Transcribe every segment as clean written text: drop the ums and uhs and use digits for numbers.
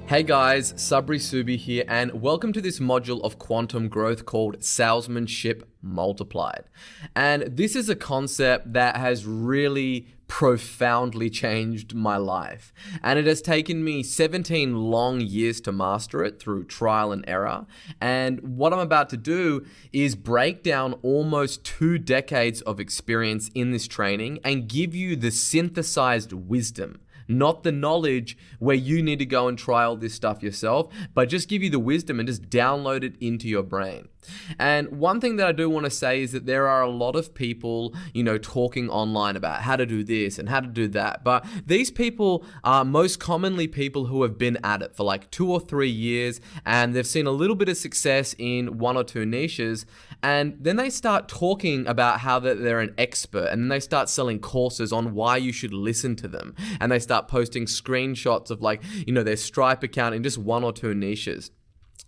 Hey guys, Sabri Subi here, and welcome to this module of quantum growth called Salesmanship Multiplied. And this is a concept that has really profoundly changed my life. And it has taken me 17 long years to master it through trial and error. And what I'm about to do is break down almost 2 decades of experience in this training and give you the synthesized wisdom. Not the knowledge where you need to go and try all this stuff yourself, but just give you the wisdom and just download it into your brain. And one thing that I do want to say is that there are a lot of people, talking online about how to do this and how to do that. But these people are most commonly people who have been at it for like 2 or 3 years, and they've seen a little bit of success in 1 or 2 niches. And then they start talking about how they're an expert, and then they start selling courses on why you should listen to them. And they start posting screenshots of their Stripe account in just 1 or 2 niches.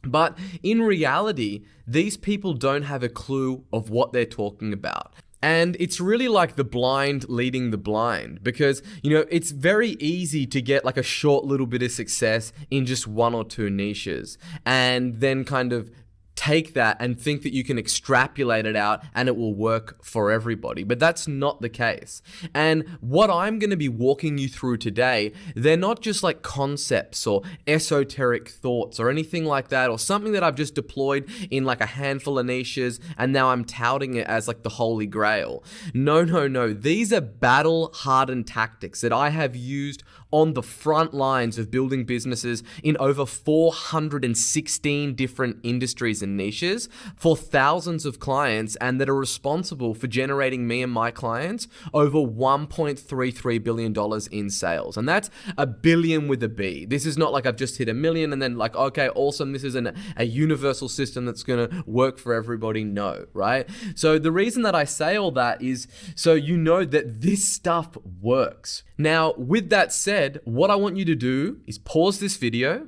But in reality, these people don't have a clue of what they're talking about. And it's really like the blind leading the blind, because, it's very easy to get like a short little bit of success in just 1 or 2 niches and then kind of take that and think that you can extrapolate it out and it will work for everybody. But that's not the case. And what I'm going to be walking you through today, they're not just like concepts or esoteric thoughts or anything like that, or something that I've just deployed in like a handful of niches and now I'm touting it as like the holy grail. No. These are battle-hardened tactics that I have used on the front lines of building businesses in over 416 different industries and niches for thousands of clients, and that are responsible for generating me and my clients over $1.33 billion in sales. And that's a billion with a B. This is not like I've just hit $1 million and then like, okay, awesome, this is a universal system that's going to work for everybody. No, right? So the reason that I say all that is so you know that this stuff works. Now, with that said, what I want you to do is pause this video,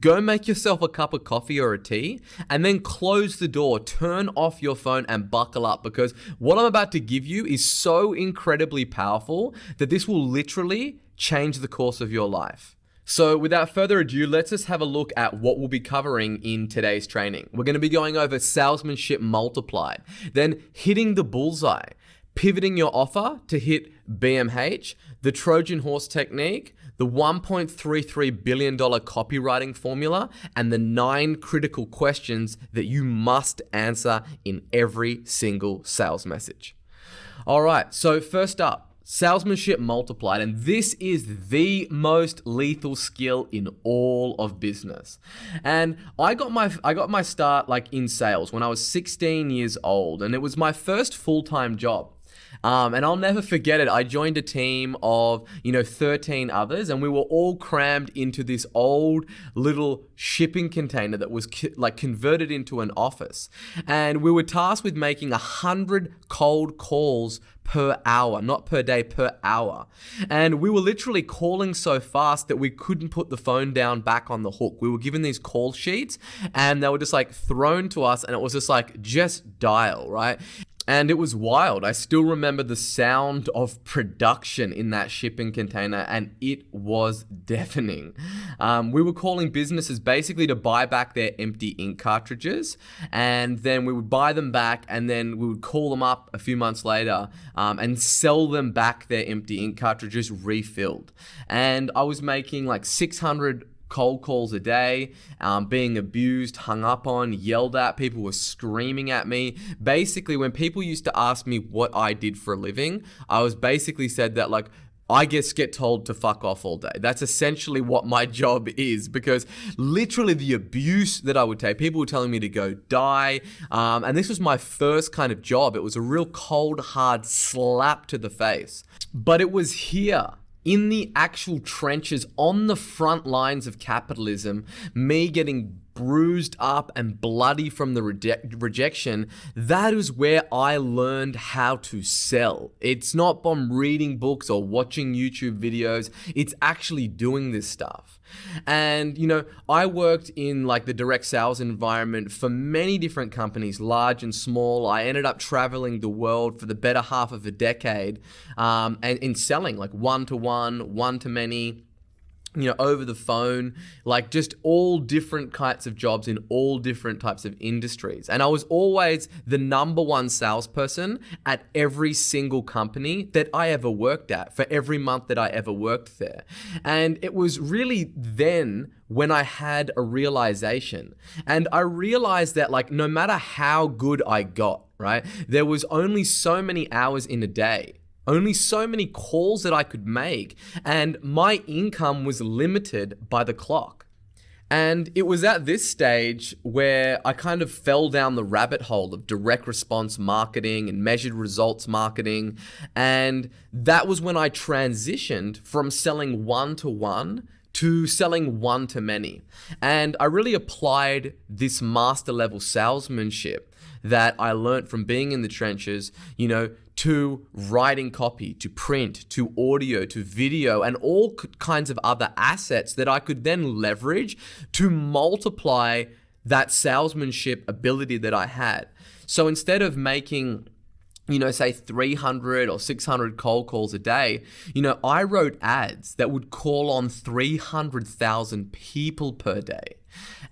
go make yourself a cup of coffee or a tea, and then close the door, turn off your phone and buckle up, because what I'm about to give you is so incredibly powerful that this will literally change the course of your life. So without further ado, let's just have a look at what we'll be covering in today's training. We're going to be going over Salesmanship Multiplied, then hitting the bullseye, pivoting your offer to hit BMH, the Trojan horse technique, the $1.33 billion copywriting formula, and the 9 critical questions that you must answer in every single sales message. All right, so first up, Salesmanship Multiplied, and this is the most lethal skill in all of business. And I got my start like in sales when I was 16 years old, and it was my first full-time job. And I'll never forget it. I joined a team of, 13 others, and we were all crammed into this old little shipping container that was converted into an office. And we were tasked with making 100 cold calls per hour, not per day, per hour. And we were literally calling so fast that we couldn't put the phone down back on the hook. We were given these call sheets and they were just thrown to us, and it was just dial, right? And it was wild. I still remember the sound of production in that shipping container, and it was deafening. We were calling businesses basically to buy back their empty ink cartridges, and then we would buy them back, and then we would call them up a few months later and sell them back their empty ink cartridges refilled. And I was making 600 cold calls a day, being abused, hung up on, yelled at. People were screaming at me. Basically, when people used to ask me what I did for a living, I was basically said that I get told to fuck off all day. That's essentially what my job is, because literally the abuse that I would take, people were telling me to go die. And this was my first kind of job. It was a real cold, hard slap to the face. But it was here, in the actual trenches, on the front lines of capitalism, me getting bruised up and bloody from the rejection, that is where I learned how to sell. It's not from reading books or watching YouTube videos. It's actually doing this stuff. And, I worked in like the direct sales environment for many different companies, large and small. I ended up traveling the world for the better half of a decade, and in selling like one-to-one, one-to-many, over the phone, like just all different kinds of jobs in all different types of industries. And I was always the number one salesperson at every single company that I ever worked at for every month that I ever worked there. And it was really then when I had a realization. And I realized that like no matter how good I got, right, there was only so many hours in a day. Only so many calls that I could make, and my income was limited by the clock. And it was at this stage where I kind of fell down the rabbit hole of direct response marketing and measured results marketing. And that was when I transitioned from selling one-to-one to selling one-to-many. And I really applied this master level salesmanship that I learned from being in the trenches, to writing copy, to print, to audio, to video, and all kinds of other assets that I could then leverage to multiply that salesmanship ability that I had. So instead of making, say 300 or 600 cold calls a day, I wrote ads that would call on 300,000 people per day.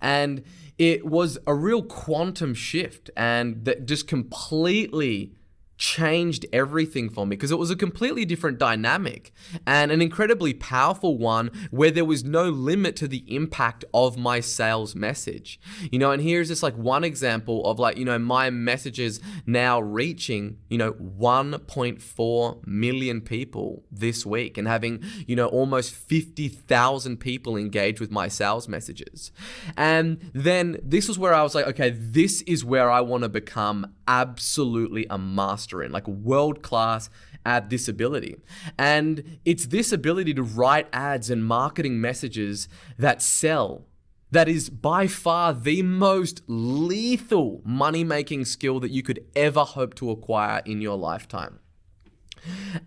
And it was a real quantum shift, and that just completely changed everything for me because it was a completely different dynamic and an incredibly powerful one where there was no limit to the impact of my sales message. And here's just like one example of like, my messages now reaching, 1.4 million people this week and having, almost 50,000 people engage with my sales messages. And then this was where I was like, okay, this is where I want to become absolutely a master in, like world class at this ability. And it's this ability to write ads and marketing messages that sell that is by far the most lethal money-making skill that you could ever hope to acquire in your lifetime.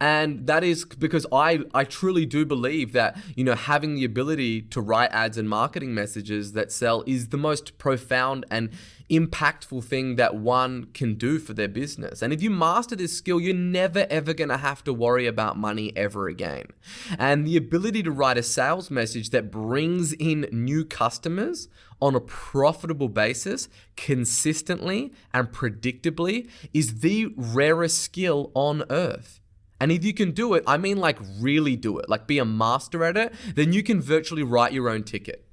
And that is because I truly do believe that, having the ability to write ads and marketing messages that sell is the most profound and impactful thing that one can do for their business. And if you master this skill, you're never ever going to have to worry about money ever again. And the ability to write a sales message that brings in new customers on a profitable basis consistently and predictably is the rarest skill on earth. And if you can do it, I mean like really do it, like be a master at it, then you can virtually write your own ticket.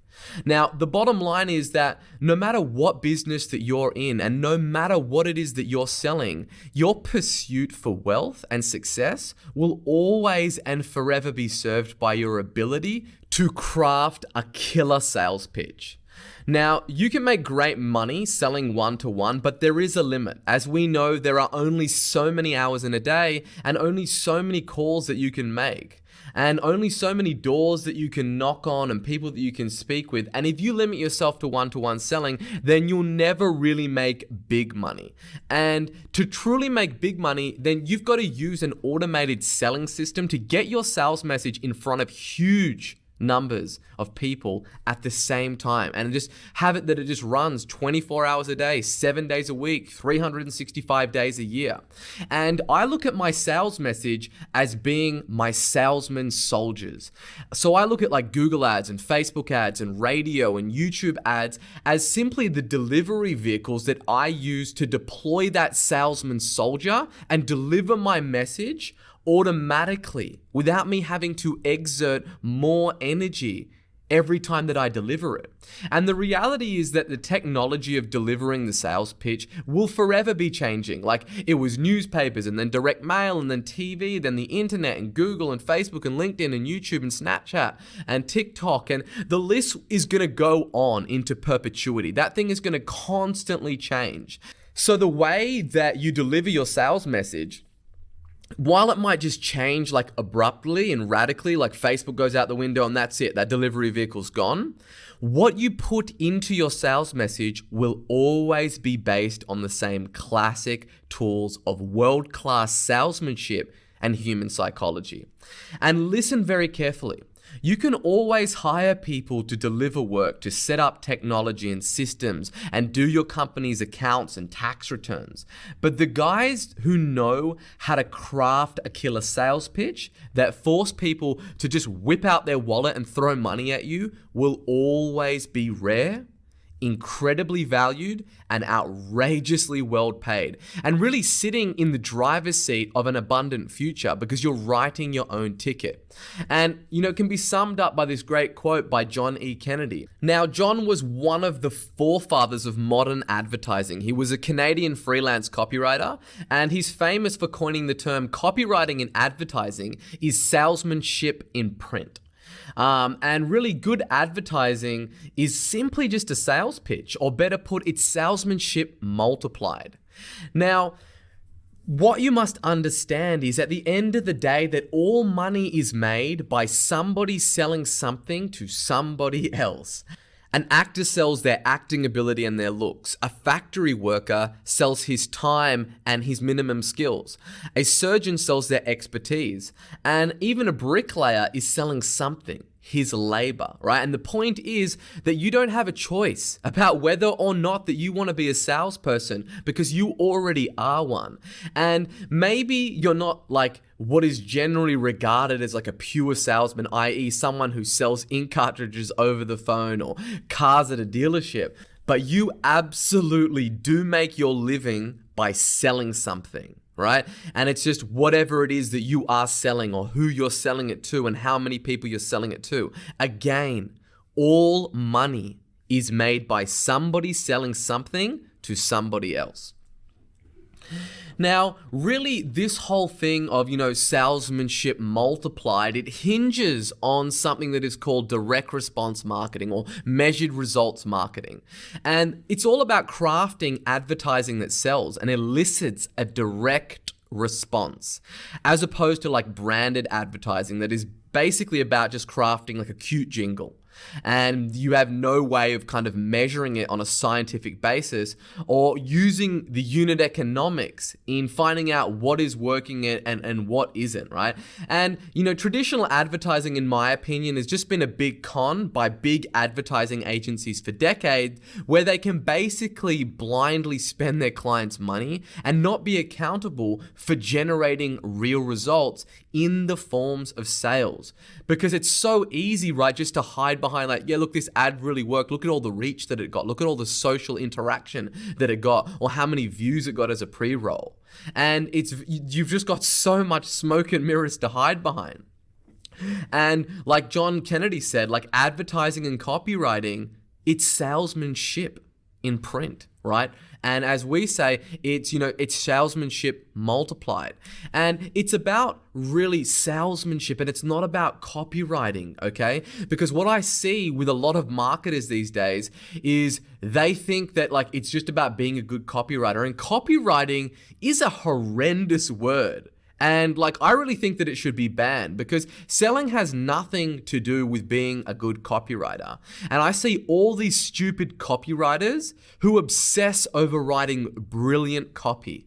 Now, the bottom line is that no matter what business that you're in and no matter what it is that you're selling, your pursuit for wealth and success will always and forever be served by your ability to craft a killer sales pitch. Now, you can make great money selling one-to-one, but there is a limit. As we know, there are only so many hours in a day and only so many calls that you can make. And only so many doors that you can knock on and people that you can speak with. And if you limit yourself to one-to-one selling, then you'll never really make big money. And to truly make big money, then you've got to use an automated selling system to get your sales message in front of huge numbers of people at the same time, and just have it that it just runs 24 hours a day, 7 days a week, 365 days a year. And I look at my sales message as being my salesman soldiers. So I look at like Google ads and Facebook ads and radio and YouTube ads as simply the delivery vehicles that I use to deploy that salesman soldier and deliver my message automatically without me having to exert more energy every time that I deliver it. And the reality is that the technology of delivering the sales pitch will forever be changing. Like it was newspapers and then direct mail and then TV, then the internet and Google and Facebook and LinkedIn and YouTube and Snapchat and TikTok, and the list is going to go on into perpetuity. That thing is going to constantly change. So the way that you deliver your sales message while it might just change like abruptly and radically, like Facebook goes out the window and that's it, that delivery vehicle's gone, what you put into your sales message will always be based on the same classic tools of world-class salesmanship and human psychology. And listen very carefully. You can always hire people to deliver work, to set up technology and systems, and do your company's accounts and tax returns. But the guys who know how to craft a killer sales pitch that force people to just whip out their wallet and throw money at you will always be rare, incredibly valued, and outrageously well paid, and really sitting in the driver's seat of an abundant future because you're writing your own ticket. And, it can be summed up by this great quote by John E. Kennedy. Now, John was one of the forefathers of modern advertising. He was a Canadian freelance copywriter, and he's famous for coining the term copywriting in advertising is salesmanship in print. And really good advertising is simply just a sales pitch, or better put, it's salesmanship multiplied. Now, what you must understand is at the end of the day that all money is made by somebody selling something to somebody else. An actor sells their acting ability and their looks. A factory worker sells his time and his minimum skills. A surgeon sells their expertise. And even a bricklayer is selling something, his labor, right? And the point is that you don't have a choice about whether or not that you want to be a salesperson because you already are one. And maybe you're not like what is generally regarded as like a pure salesman, i.e. someone who sells ink cartridges over the phone or cars at a dealership, but you absolutely do make your living by selling something. Right? And it's just whatever it is that you are selling or who you're selling it to and how many people you're selling it to. Again, all money is made by somebody selling something to somebody else. Now, really, this whole thing of, salesmanship multiplied, it hinges on something that is called direct response marketing or measured results marketing. And it's all about crafting advertising that sells and elicits a direct response, as opposed to like branded advertising that is basically about just crafting like a cute jingle. And you have no way of kind of measuring it on a scientific basis or using the unit economics in finding out what is working and what isn't, right? And, traditional advertising, in my opinion, has just been a big con by big advertising agencies for decades, where they can basically blindly spend their clients' money and not be accountable for generating real results in the forms of sales. Because it's so easy, right, just to hide behind like, yeah, look, this ad really worked. Look at all the reach that it got. Look at all the social interaction that it got, or how many views it got as a pre-roll. And you've just got so much smoke and mirrors to hide behind. And like John Kennedy said, like advertising and copywriting, it's salesmanship in print, right? And as we say, it's salesmanship multiplied. And it's about really salesmanship, and it's not about copywriting, okay? Because what I see with a lot of marketers these days is they think that like it's just about being a good copywriter, and copywriting is a horrendous word. And like, I really think that it should be banned because selling has nothing to do with being a good copywriter. And I see all these stupid copywriters who obsess over writing brilliant copy,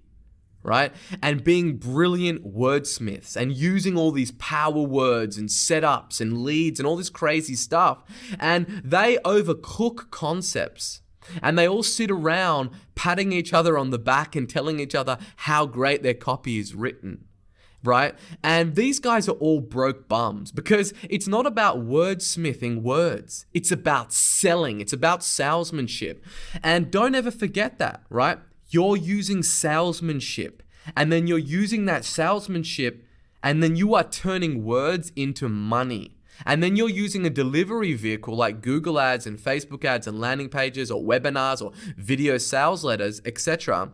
right? And being brilliant wordsmiths and using all these power words and setups and leads and all this crazy stuff. And they overcook concepts. And they all sit around patting each other on the back and telling each other how great their copy is written. Right? And these guys are all broke bums because it's not about wordsmithing words. It's about selling. It's about salesmanship. And don't ever forget that, right? You're using salesmanship, and then you're using that salesmanship, and then you are turning words into money. And then you're using a delivery vehicle like Google ads and Facebook ads and landing pages or webinars or video sales letters, etc.,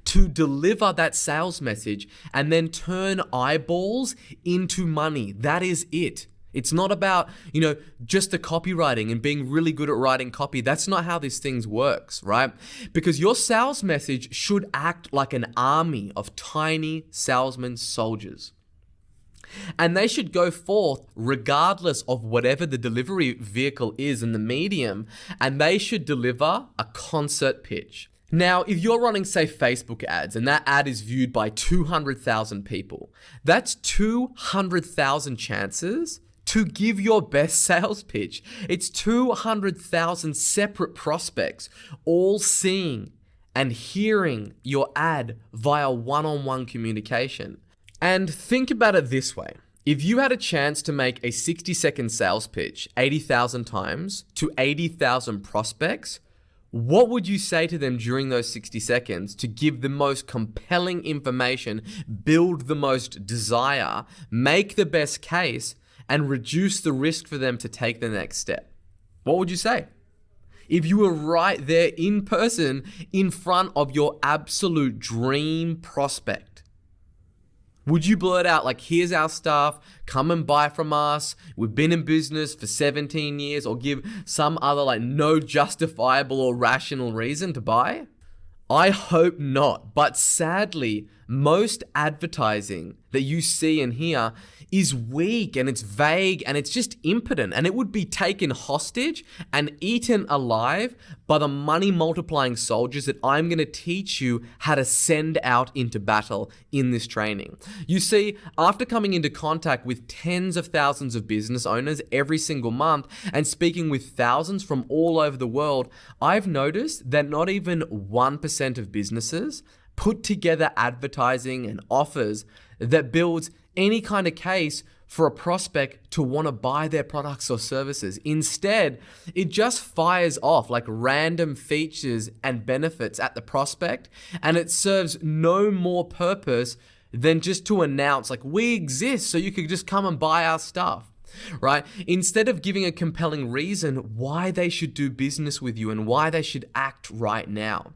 to deliver that sales message and then turn eyeballs into money. That is it. It's not about, just the copywriting and being really good at writing copy. That's not how this thing works, right? Because your sales message should act like an army of tiny salesman soldiers. And they should go forth regardless of whatever the delivery vehicle is in the medium, and they should deliver a concert pitch. Now, if you're running, say, Facebook ads, and that ad is viewed by 200,000 people, that's 200,000 chances to give your best sales pitch. It's 200,000 separate prospects all seeing and hearing your ad via one-on-one communication. And think about it this way. If you had a chance to make a 60-second sales pitch 80,000 times to 80,000 prospects, what would you say to them during those 60 seconds to give the most compelling information, build the most desire, make the best case, and reduce the risk for them to take the next step? What would you say? If you were right there in person in front of your absolute dream prospect, would you blurt out like, here's our stuff, come and buy from us, we've been in business for 17 years, or give some other like no justifiable or rational reason to buy? I hope not, but sadly, most advertising that you see and hear is weak and it's vague and it's just impotent, and it would be taken hostage and eaten alive by the money multiplying soldiers that I'm going to teach you how to send out into battle in this training. You see, after coming into contact with tens of thousands of business owners every single month and speaking with thousands from all over the world, I've noticed that not even 1% of businesses put together advertising and offers that builds any kind of case for a prospect to want to buy their products or services. Instead, it just fires off like random features and benefits at the prospect, and it serves no more purpose than just to announce like, we exist so you could just come and buy our stuff. Right? Instead of giving a compelling reason why they should do business with you and why they should act right now.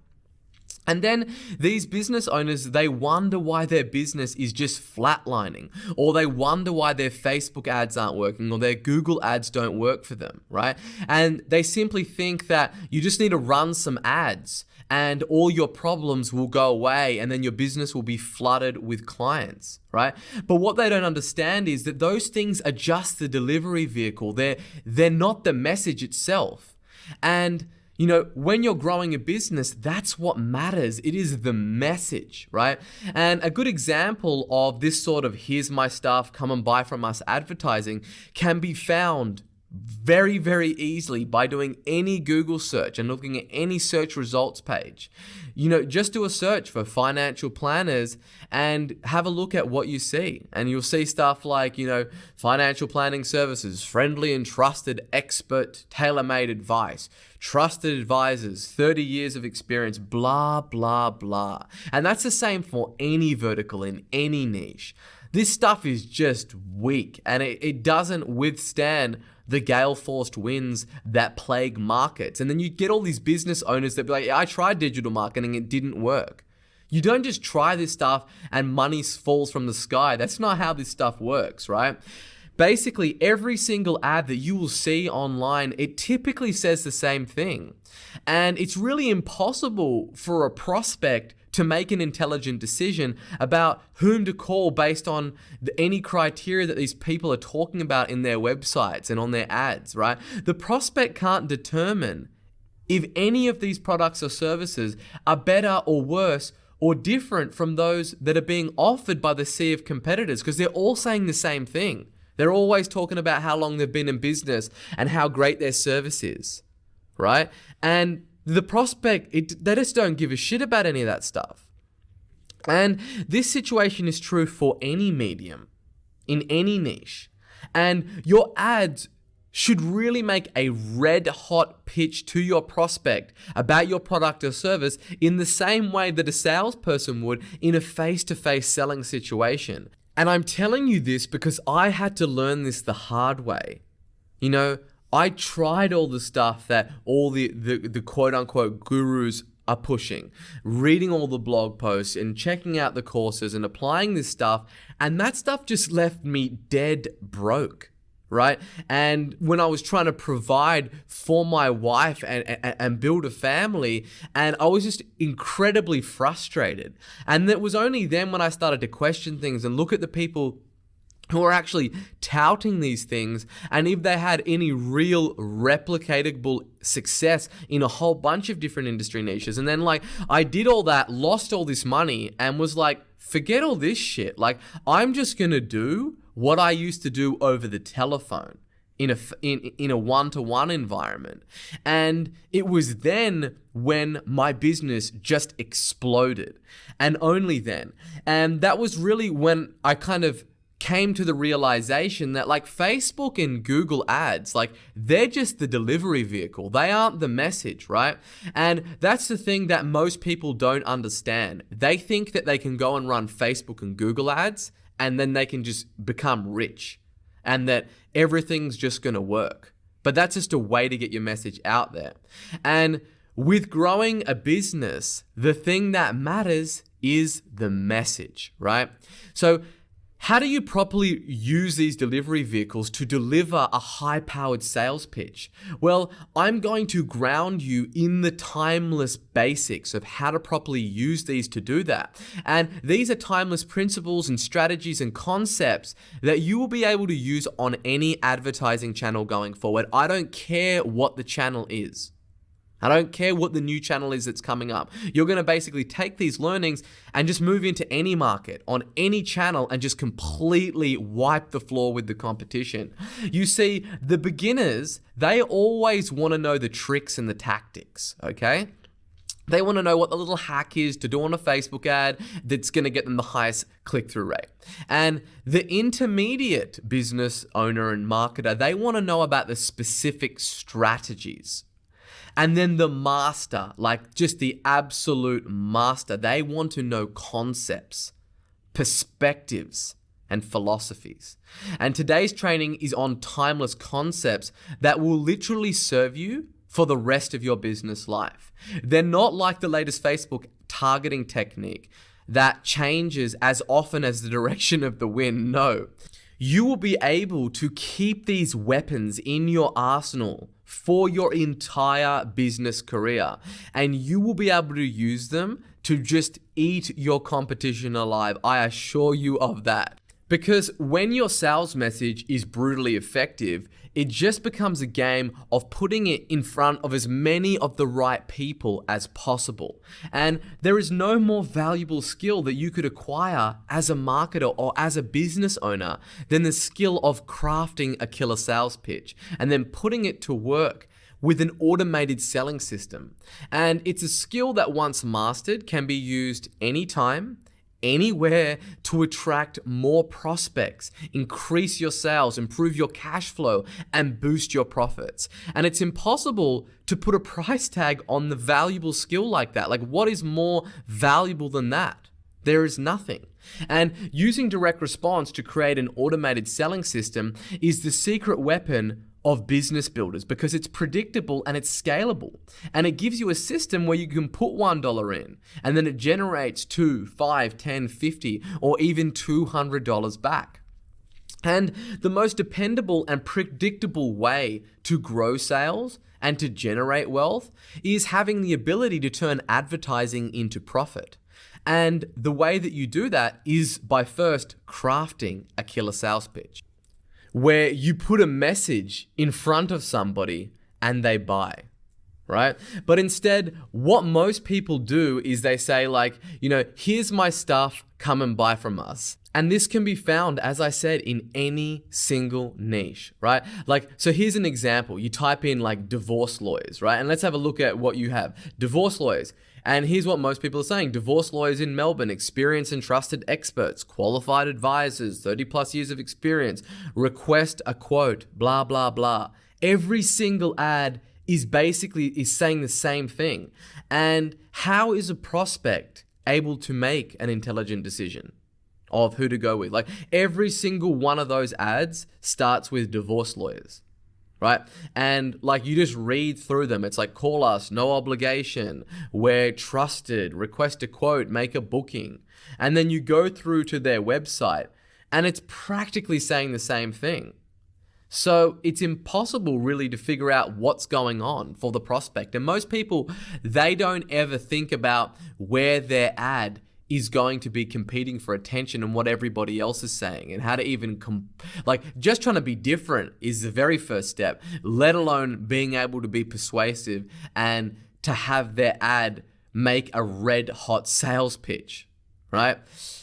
And then these business owners, they wonder why their business is just flatlining, or they wonder why their Facebook ads aren't working, or their Google ads don't work for them, right? And they simply think that you just need to run some ads and all your problems will go away and then your business will be flooded with clients, right? But what they don't understand is that those things are just the delivery vehicle. They're not the message itself. And when you're growing a business, that's what matters. It is the message, right? And a good example of this sort of here's my stuff, come and buy from us advertising can be found very, very easily by doing any Google search and looking at any search results page. Just do a search for financial planners and have a look at what you see. And you'll see stuff like, financial planning services, friendly and trusted expert, tailor-made advice, trusted advisors, 30 years of experience, blah, blah, blah. And that's the same for any vertical in any niche. This stuff is just weak and it doesn't withstand the gale-forced winds that plague markets. And then you get all these business owners that be like, I tried digital marketing, it didn't work. You don't just try this stuff and money falls from the sky. That's not how this stuff works, right? Basically, every single ad that you will see online, it typically says the same thing. And it's really impossible for a prospect to make an intelligent decision about whom to call based on any criteria that these people are talking about in their websites and on their ads, right? The prospect can't determine if any of these products or services are better or worse or different from those that are being offered by the sea of competitors, because they're all saying the same thing. They're always talking about how long they've been in business and how great their service is, right? And the prospect, they just don't give a shit about any of that stuff. And this situation is true for any medium, in any niche. And your ads should really make a red hot pitch to your prospect about your product or service in the same way that a salesperson would in a face-to-face selling situation. And I'm telling you this because I had to learn this the hard way. I tried all the stuff that all the quote unquote gurus are pushing, reading all the blog posts and checking out the courses and applying this stuff. And that stuff just left me dead broke. right? And when I was trying to provide for my wife and build a family, and I was just incredibly frustrated. And it was only then when I started to question things and look at the people who are actually touting these things, and if they had any real replicatable success in a whole bunch of different industry niches. And then like I did all that, lost all this money, and was like, forget all this shit. Like, I'm just gonna do what I used to do over the telephone in a one-to-one environment. And it was then when my business just exploded, and only then. And that was really when I kind of came to the realization that like Facebook and Google ads, like they're just the delivery vehicle. They aren't the message, right? And that's the thing that most people don't understand. They think that they can go and run Facebook and Google ads and then they can just become rich and that everything's just going to work. But that's just a way to get your message out there. And with growing a business, the thing that matters is the message, right? So how do you properly use these delivery vehicles to deliver a high-powered sales pitch? Well, I'm going to ground you in the timeless basics of how to properly use these to do that. And these are timeless principles and strategies and concepts that you will be able to use on any advertising channel going forward. I don't care what the channel is. I don't care what the new channel is that's coming up. You're going to basically take these learnings and just move into any market, on any channel, and just completely wipe the floor with the competition. You see, the beginners, they always want to know the tricks and the tactics, okay? They want to know what the little hack is to do on a Facebook ad that's going to get them the highest click-through rate. And the intermediate business owner and marketer, they want to know about the specific strategies. And then the master, like just the absolute master, they want to know concepts, perspectives, and philosophies. And today's training is on timeless concepts that will literally serve you for the rest of your business life. They're not like the latest Facebook targeting technique that changes as often as the direction of the wind. No. You will be able to keep these weapons in your arsenal for your entire business career, and you will be able to use them to just eat your competition alive. I assure you of that. Because when your sales message is brutally effective, it just becomes a game of putting it in front of as many of the right people as possible. And there is no more valuable skill that you could acquire as a marketer or as a business owner than the skill of crafting a killer sales pitch and then putting it to work with an automated selling system. And it's a skill that once mastered can be used anytime, anywhere to attract more prospects, increase your sales, improve your cash flow, and boost your profits. And it's impossible to put a price tag on the valuable skill like that. Like, what is more valuable than that? There is nothing. And using direct response to create an automated selling system is the secret weapon of business builders because it's predictable and it's scalable. And it gives you a system where you can put $1 in and then it generates $2, $5, $10, $50, or even $200 back. And the most dependable and predictable way to grow sales and to generate wealth is having the ability to turn advertising into profit. And the way that you do that is by first crafting a killer sales pitch, where you put a message in front of somebody and they buy, right? But instead, what most people do is they say like, here's my stuff, come and buy from us. And this can be found, as I said, in any single niche, right? Like, so here's an example. You type in like divorce lawyers, right? And let's have a look at what you have. Divorce lawyers. And here's what most people are saying. Divorce lawyers in Melbourne, experienced and trusted experts, qualified advisors, 30 plus years of experience, request a quote, blah, blah, blah. Every single ad is saying the same thing. And how is a prospect able to make an intelligent decision of who to go with? Like, every single one of those ads starts with divorce lawyers, right? And like, you just read through them. It's like, call us, no obligation, we're trusted, request a quote, make a booking. And then you go through to their website and it's practically saying the same thing. So it's impossible really to figure out what's going on for the prospect. And most people, they don't ever think about where their ad is going to be competing for attention and what everybody else is saying, and how to even just trying to be different is the very first step, let alone being able to be persuasive and to have their ad make a red hot sales pitch, right?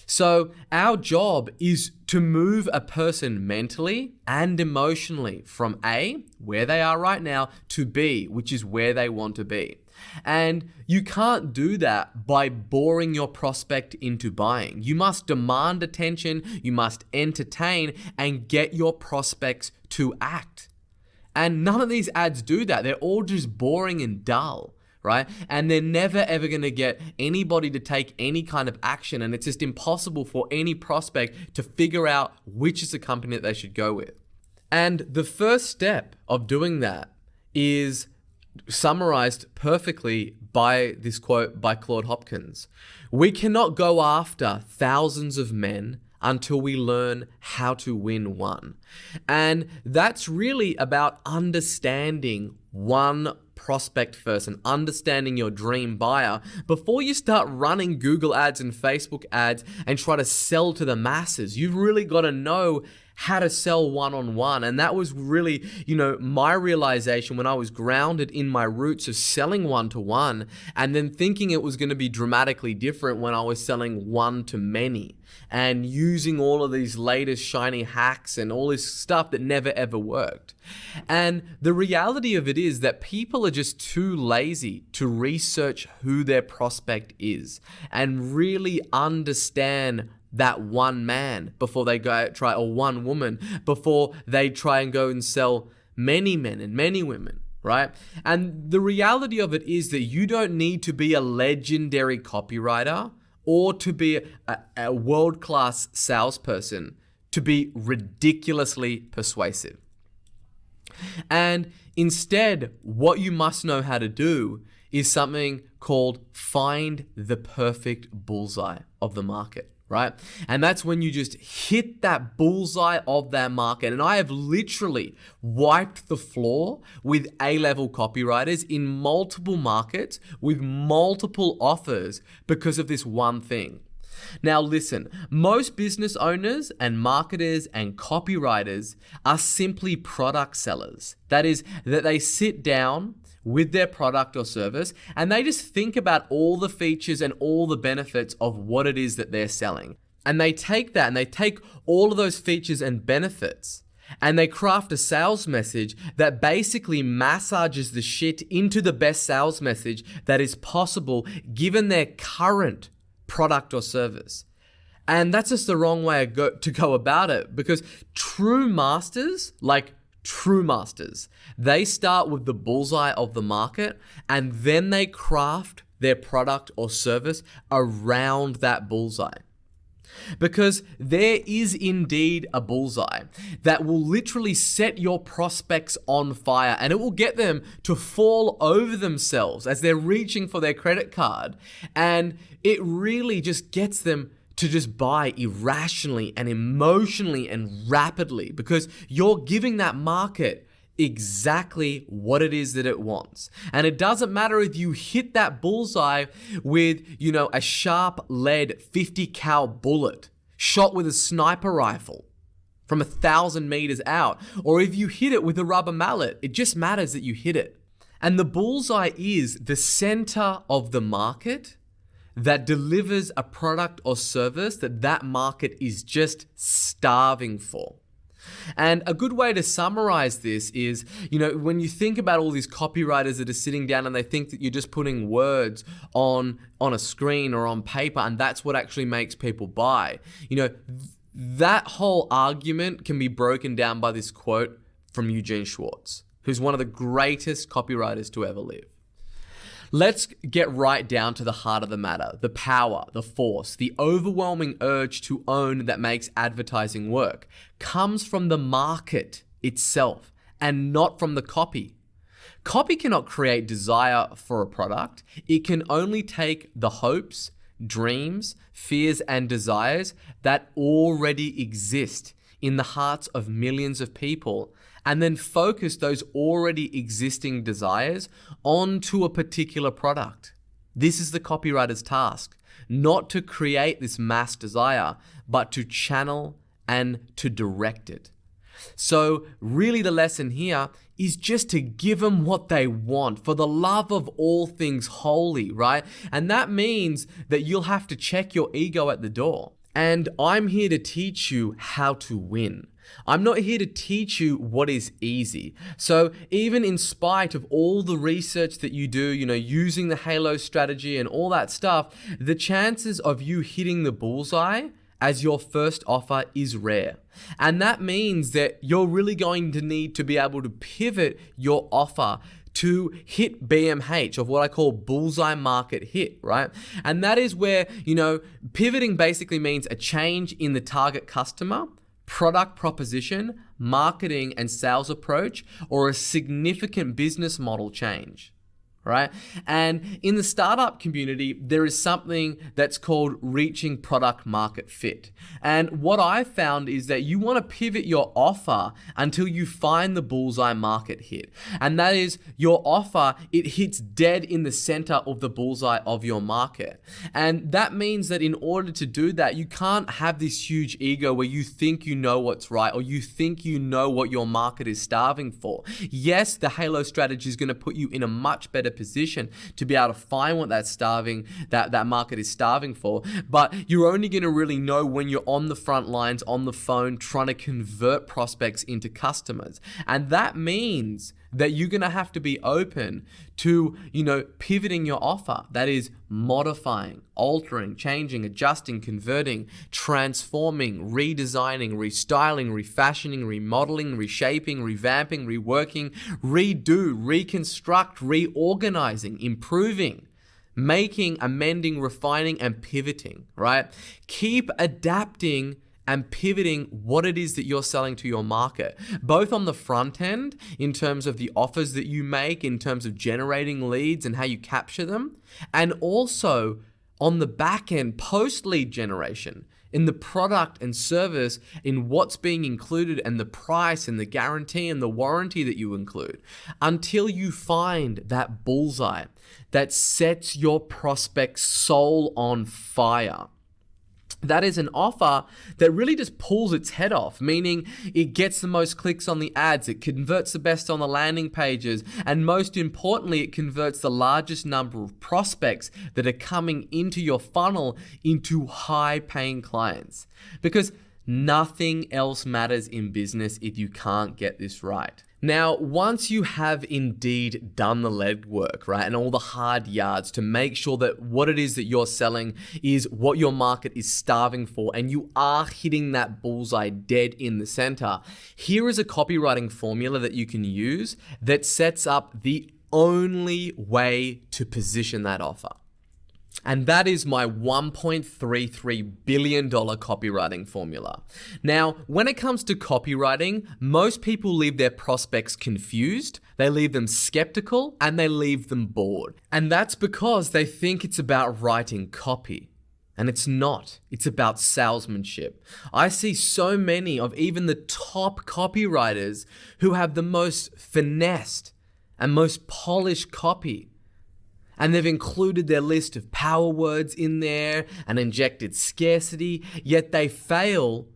So our job is to move a person mentally and emotionally from A, where they are right now, to B, which is where they want to be. And you can't do that by boring your prospect into buying. You must demand attention, you must entertain, and get your prospects to act. And none of these ads do that. They're all just boring and dull, right? And they're never ever going to get anybody to take any kind of action. And it's just impossible for any prospect to figure out which is the company that they should go with. And the first step of doing that is summarized perfectly by this quote by Claude Hopkins. We cannot go after thousands of men until we learn how to win one. And that's really about understanding one prospect first and understanding your dream buyer before you start running Google ads and Facebook ads and try to sell to the masses. You've really got to know how to sell one-on-one. And that was really, my realization when I was grounded in my roots of selling one-to-one and then thinking it was going to be dramatically different when I was selling one-to-many and using all of these latest shiny hacks and all this stuff that never ever worked. And the reality of it is that people are just too lazy to research who their prospect is and really understand that one man before they go try, or one woman before they try and go and sell many men and many women, right? And the reality of it is that you don't need to be a legendary copywriter or to be a world-class salesperson to be ridiculously persuasive. And instead, what you must know how to do is something called find the perfect bullseye of the market. Right? And that's when you just hit that bullseye of that market. And I have literally wiped the floor with A-level copywriters in multiple markets with multiple offers because of this one thing. Now listen, most business owners and marketers and copywriters are simply product sellers. That is, that they sit down with their product or service and they just think about all the features and all the benefits of what it is that they're selling. And they take that and they take all of those features and benefits and they craft a sales message that basically massages the shit into the best sales message that is possible given their current product or service. And that's just the wrong way to go about it, because true masters, they start with the bullseye of the market and then they craft their product or service around that bullseye. Because there is indeed a bullseye that will literally set your prospects on fire and it will get them to fall over themselves as they're reaching for their credit card. And it really just gets them to just buy irrationally and emotionally and rapidly because you're giving that market exactly what it is that it wants. And it doesn't matter if you hit that bullseye with, a sharp lead 50 cal bullet shot with a sniper rifle from 1,000 meters out, or if you hit it with a rubber mallet. It just matters that you hit it. And the bullseye is the center of the market that delivers a product or service that market is just starving for. And a good way to summarize this is, when you think about all these copywriters that are sitting down and they think that you're just putting words on a screen or on paper and that's what actually makes people buy, that whole argument can be broken down by this quote from Eugene Schwartz, who's one of the greatest copywriters to ever live. Let's get right down to the heart of the matter, the power, the force, the overwhelming urge to own that makes advertising work comes from the market itself and not from the copy. Copy cannot create desire for a product. It can only take the hopes, dreams, fears, and desires that already exist in the hearts of millions of people and then focus those already existing desires onto a particular product. This is the copywriter's task, not to create this mass desire, but to channel and to direct it. So really the lesson here is just to give them what they want for the love of all things holy, right? And that means that you'll have to check your ego at the door. And I'm here to teach you how to win. I'm not here to teach you what is easy. So even in spite of all the research that you do, using the Halo strategy and all that stuff, the chances of you hitting the bullseye as your first offer is rare. And that means that you're really going to need to be able to pivot your offer to hit BMH, of what I call bullseye market hit, right? And that is where, pivoting basically means a change in the target customer, product proposition, marketing and sales approach, or a significant business model change. Right? And in the startup community, there is something that's called reaching product market fit. And what I found is that you want to pivot your offer until you find the bullseye market hit. And that is your offer, it hits dead in the center of the bullseye of your market. And that means that in order to do that, you can't have this huge ego where you think you know what's right, or you think you know what your market is starving for. Yes, the Halo strategy is going to put you in a much better position to be able to find what that market is starving for, but you're only going to really know when you're on the front lines, on the phone, trying to convert prospects into customers. And that means that you're going to have to be open to, pivoting your offer. That is modifying, altering, changing, adjusting, converting, transforming, redesigning, restyling, refashioning, remodeling, reshaping, revamping, reworking, redo, reconstruct, reorganizing, improving, making, amending, refining, and pivoting, right? Keep adapting and pivoting what it is that you're selling to your market, both on the front end in terms of the offers that you make, in terms of generating leads and how you capture them, and also on the back end, post lead generation, in the product and service, in what's being included and the price and the guarantee and the warranty that you include, until you find that bullseye that sets your prospect's soul on fire. That is an offer that really just pulls its head off, meaning it gets the most clicks on the ads, it converts the best on the landing pages, and most importantly, it converts the largest number of prospects that are coming into your funnel into high-paying clients. Because nothing else matters in business if you can't get this right. Now, once you have indeed done the legwork, right, and all the hard yards to make sure that what it is that you're selling is what your market is starving for, and you are hitting that bullseye dead in the center, here is a copywriting formula that you can use that sets up the only way to position that offer. And that is my $1.33 billion copywriting formula. Now, when it comes to copywriting, most people leave their prospects confused, they leave them skeptical, and they leave them bored. And that's because they think it's about writing copy. And it's not. It's about salesmanship. I see so many of even the top copywriters who have the most finessed and most polished copy. And they've included their list of power words in there and injected scarcity, yet they fail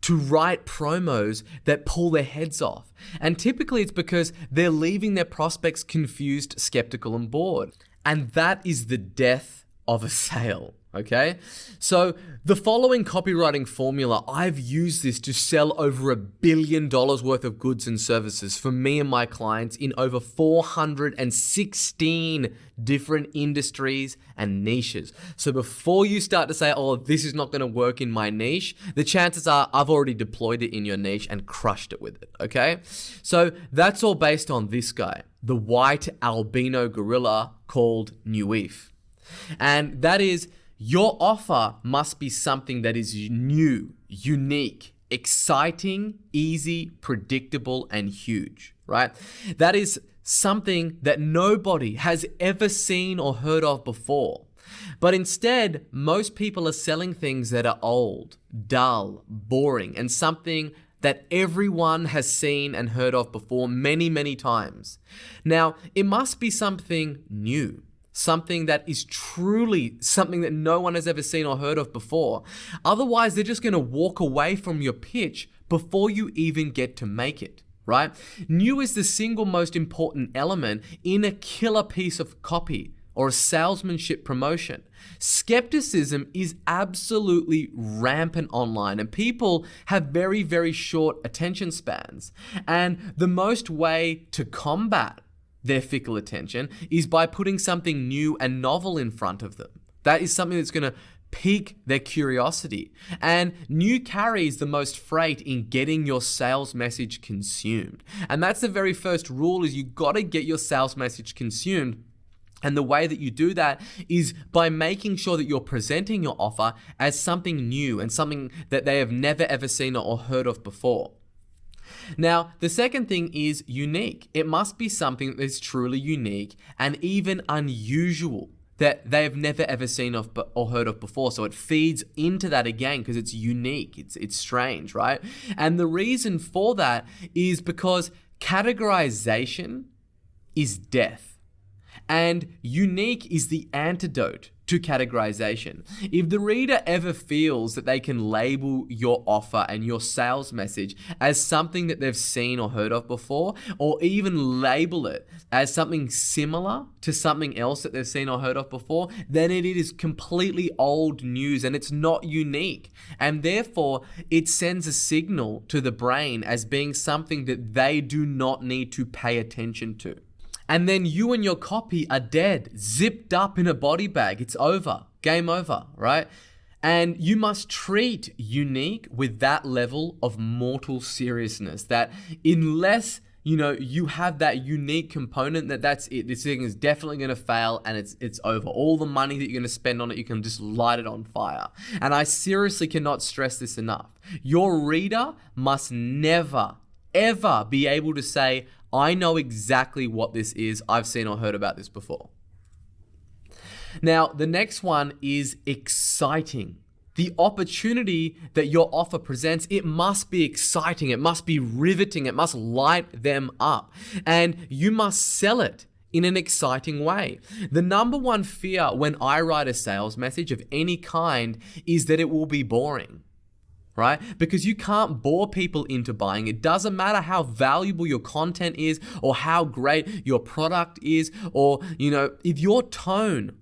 to write promos that pull their heads off. And typically it's because they're leaving their prospects confused, skeptical, and bored. And that is the death of a sale. Okay, so the following copywriting formula, I've used this to sell over $1 billion worth of goods and services for me and my clients in over 416 different industries and niches. So before you start to say, oh, this is not going to work in my niche, the chances are I've already deployed it in your niche and crushed it with it. Okay, so that's all based on this guy, the white albino gorilla called Nuif. And that is, your offer must be something that is new, unique, exciting, easy, predictable, and huge, right? That is something that nobody has ever seen or heard of before. But instead, most people are selling things that are old, dull, boring, and something that everyone has seen and heard of before many, many times. Now, it must be something new, something that is truly something that no one has ever seen or heard of before. Otherwise, they're just going to walk away from your pitch before you even get to make it, right? New is the single most important element in a killer piece of copy or a salesmanship promotion. Skepticism is absolutely rampant online, and people have very, very short attention spans. And the most way to combat their fickle attention is by putting something new and novel in front of them. That is something that's going to pique their curiosity. And new carries the most freight in getting your sales message consumed. And that's the very first rule, is you got to get your sales message consumed. And the way that you do that is by making sure that you're presenting your offer as something new and something that they have never ever seen or heard of before. Now, the second thing is unique. It must be something that is truly unique and even unusual, that they have never ever seen of or heard of before. So it feeds into that again because it's unique, it's strange, right? And the reason for that is because categorization is death. And unique is the antidote to categorization. If the reader ever feels that they can label your offer and your sales message as something that they've seen or heard of before, or even label it as something similar to something else that they've seen or heard of before, then it is completely old news and it's not unique. And therefore, it sends a signal to the brain as being something that they do not need to pay attention to. And then you and your copy are dead, zipped up in a body bag. It's over, game over, right? And you must treat unique with that level of mortal seriousness, that unless you have that unique component, that's it. This thing is definitely going to fail and it's over. All the money that you're going to spend on it, you can just light it on fire. And I seriously cannot stress this enough. Your reader must never, ever be able to say, I know exactly what this is. I've seen or heard about this before. Now, the next one is exciting. The opportunity that your offer presents, it must be exciting. It must be riveting. It must light them up. And you must sell it in an exciting way. The number one fear when I write a sales message of any kind is that it will be boring. Right? Because you can't bore people into buying. It doesn't matter how valuable your content is or how great your product is, or, if your tone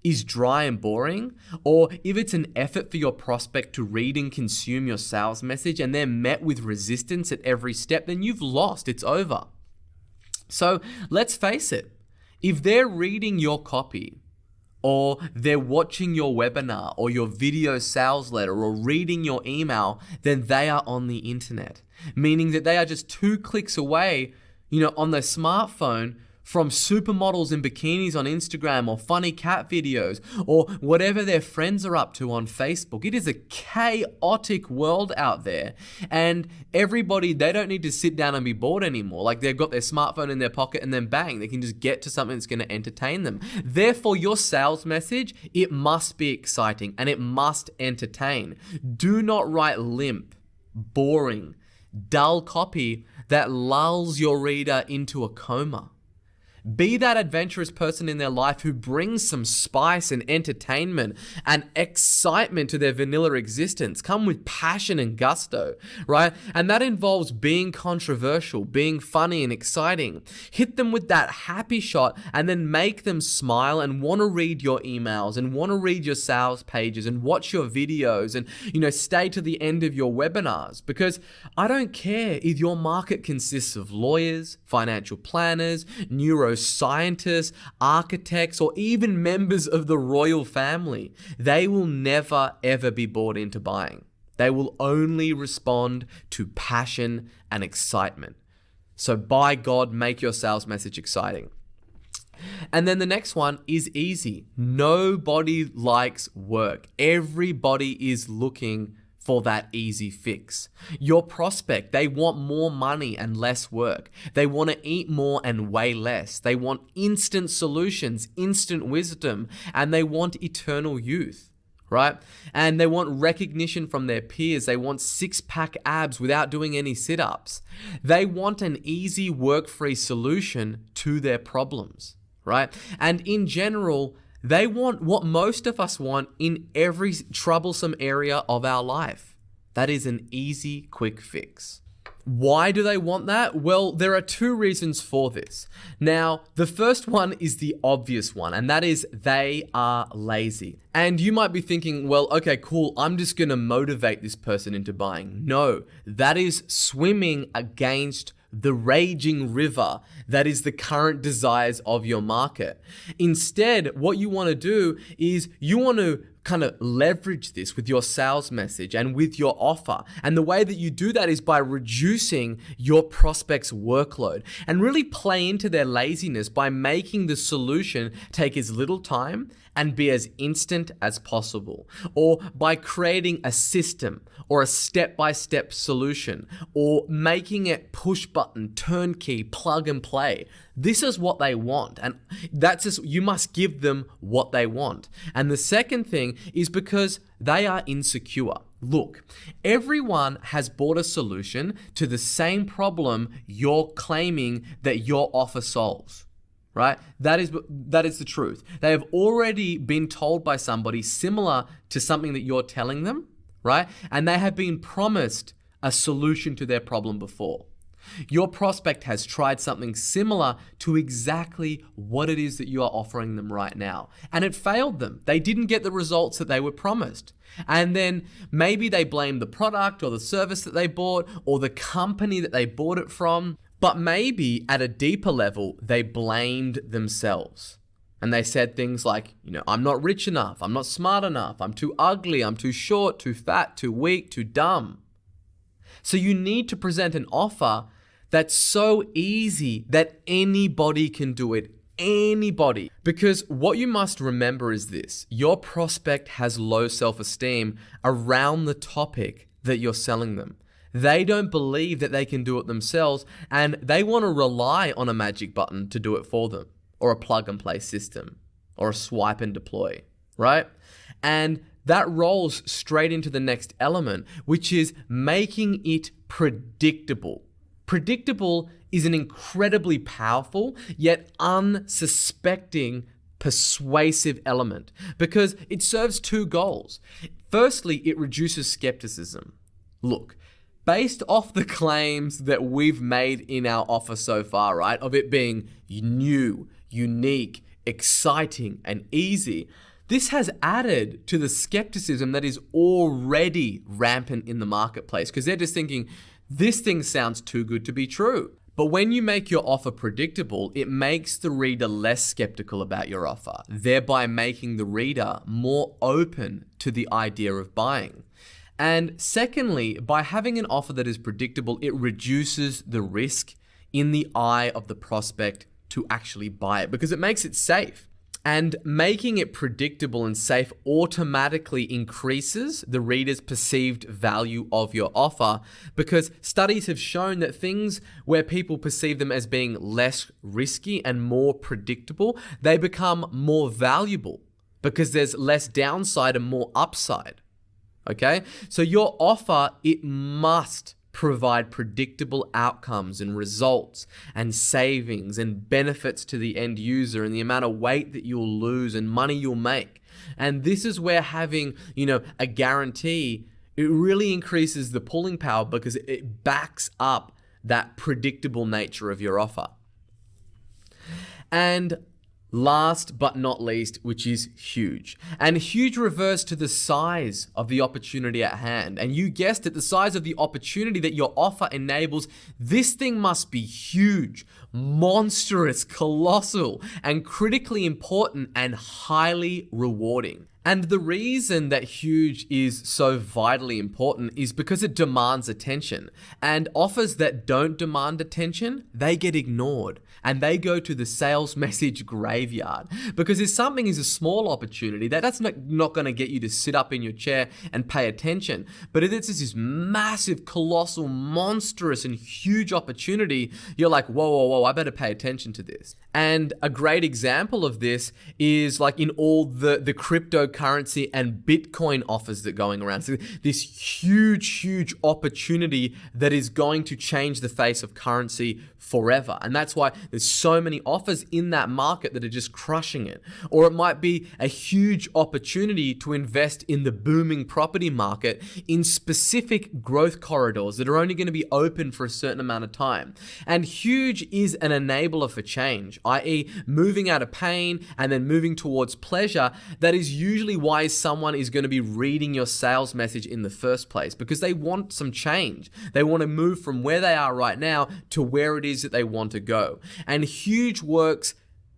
is dry and boring, or if it's an effort for your prospect to read and consume your sales message and they're met with resistance at every step, then you've lost. It's over. So let's face it. If they're reading your copy, or they're watching your webinar or your video sales letter or reading your email, then they are on the internet. Meaning that they are just 2 clicks away, on their smartphone from supermodels in bikinis on Instagram, or funny cat videos, or whatever their friends are up to on Facebook. It is a chaotic world out there, and everybody, they don't need to sit down and be bored anymore. Like, they've got their smartphone in their pocket and then bang, they can just get to something that's going to entertain them. Therefore, your sales message, it must be exciting and it must entertain. Do not write limp, boring, dull copy that lulls your reader into a coma. Be that adventurous person in their life who brings some spice and entertainment and excitement to their vanilla existence. Come with passion and gusto, right? And that involves being controversial, being funny and exciting. Hit them with that happy shot and then make them smile and want to read your emails and want to read your sales pages and watch your videos and, stay to the end of your webinars. Because I don't care if your market consists of lawyers, financial planners, neuroscientists, architects, or even members of the royal family. They will never, ever be bought into buying. They will only respond to passion and excitement. So by God, make your sales message exciting. And then the next one is easy. Nobody likes work. Everybody is looking for that easy fix. Your prospect, they want more money and less work. They want to eat more and weigh less. They want instant solutions, instant wisdom, and they want eternal youth, right? And they want recognition from their peers. They want six-pack abs without doing any sit-ups. They want an easy, work-free solution to their problems, right? And in general, they want what most of us want in every troublesome area of our life. That is an easy, quick fix. Why do they want that? Well, there are two reasons for this. Now, the first one is the obvious one, and that is they are lazy. And you might be thinking, well, okay, cool, I'm just going to motivate this person into buying. No, that is swimming against the raging river that is the current desires of your market. Instead, what you want to do is you want to kind of leverage this with your sales message and with your offer. And the way that you do that is by reducing your prospect's workload and really play into their laziness by making the solution take as little time and be as instant as possible, or by creating a system or a step-by-step solution, or making it push button, turnkey, plug and play. This is what they want, and that's just, you must give them what they want. And the second thing is because they are insecure. Look, everyone has bought a solution to the same problem you're claiming that your offer solves. Right? That is the truth. They have already been told by somebody similar to something that you're telling them, right? And they have been promised a solution to their problem before. Your prospect has tried something similar to exactly what it is that you are offering them right now, and it failed them. They didn't get the results that they were promised. And then maybe they blame the product or the service that they bought or the company that they bought it from. But maybe at a deeper level, they blamed themselves. And they said things like, I'm not rich enough, I'm not smart enough, I'm too ugly, I'm too short, too fat, too weak, too dumb. So you need to present an offer that's so easy that anybody can do it. Anybody. Because what you must remember is this: your prospect has low self-esteem around the topic that you're selling them. They don't believe that they can do it themselves, and they want to rely on a magic button to do it for them, or a plug and play system, or a swipe and deploy, right? And that rolls straight into the next element, which is making it predictable. Predictable is an incredibly powerful yet unsuspecting persuasive element because it serves two goals. Firstly, it reduces skepticism. Look, based off the claims that we've made in our offer so far, right, of it being new, unique, exciting, and easy, this has added to the skepticism that is already rampant in the marketplace because they're just thinking, this thing sounds too good to be true. But when you make your offer predictable, it makes the reader less skeptical about your offer, thereby making the reader more open to the idea of buying. And secondly, by having an offer that is predictable, it reduces the risk in the eye of the prospect to actually buy it because it makes it safe. And making it predictable and safe automatically increases the reader's perceived value of your offer because studies have shown that things where people perceive them as being less risky and more predictable, they become more valuable because there's less downside and more upside. Okay, so your offer, it must provide predictable outcomes and results and savings and benefits to the end user and the amount of weight that you'll lose and money you'll make. And this is where having, a guarantee, it really increases the pulling power because it backs up that predictable nature of your offer. And last but not least, which is huge. And huge refers to the size of the opportunity at hand. And you guessed it, the size of the opportunity that your offer enables. This thing must be huge, monstrous, colossal, and critically important and highly rewarding. And the reason that huge is so vitally important is because it demands attention. And offers that don't demand attention, they get ignored and they go to the sales message graveyard. Because if something is a small opportunity, that's not going to get you to sit up in your chair and pay attention. But if it's this massive, colossal, monstrous, and huge opportunity, you're like, whoa, I better pay attention to this. And a great example of this is like in all the cryptocurrency cryptocurrency and Bitcoin offers that are going around. So this huge opportunity that is going to change the face of currency forever. And that's why there's so many offers in that market that are just crushing it. Or it might be a huge opportunity to invest in the booming property market in specific growth corridors that are only going to be open for a certain amount of time. And huge is an enabler for change, i.e. moving out of pain and then moving towards pleasure. That is usually why someone is going to be reading your sales message in the first place, because they want some change. They want to move from where they are right now to where it is that they want to go. And huge works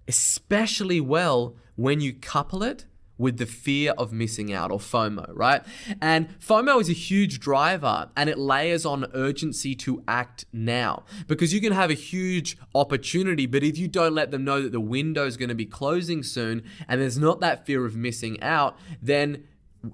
especially well when you couple it with the fear of missing out, or FOMO, right? And FOMO is a huge driver, and it layers on urgency to act now, because you can have a huge opportunity, but if you don't let them know that the window is going to be closing soon and there's not that fear of missing out, then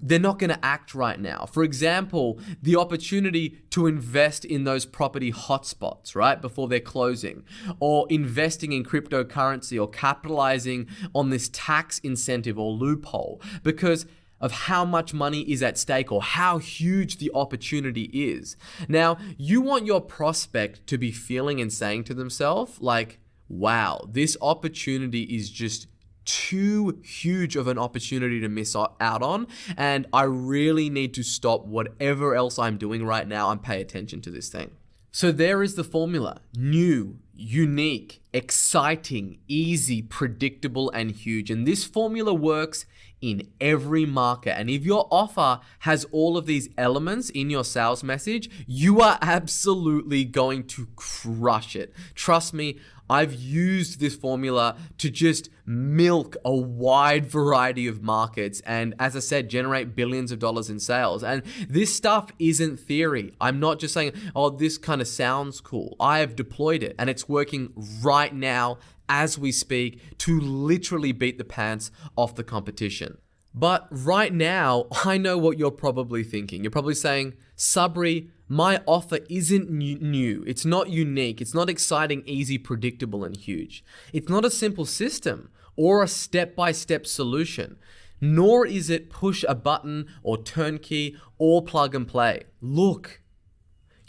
they're not going to act right now. For example, the opportunity to invest in those property hotspots, right, before they're closing, or investing in cryptocurrency, or capitalizing on this tax incentive or loophole because of how much money is at stake or how huge the opportunity is. Now, you want your prospect to be feeling and saying to themselves, like, wow, this opportunity is just too huge of an opportunity to miss out on, and I really need to stop whatever else I'm doing right now and pay attention to this thing. So there is the formula: new, unique, exciting, easy, predictable, and huge. And this formula works in every market. And if your offer has all of these elements in your sales message, you are absolutely going to crush it. Trust me, I've used this formula to just milk a wide variety of markets and, as I said, generate billions of dollars in sales. And this stuff isn't theory. I'm not just saying, oh, this kind of sounds cool. I have deployed it and it's working right now as we speak to literally beat the pants off the competition. But right now, I know what you're probably thinking. You're probably saying, Sabri, my offer isn't new. It's not unique. It's not exciting, easy, predictable, and huge. It's not a simple system or a step-by-step solution, nor is it push a button or turnkey or plug and play. Look,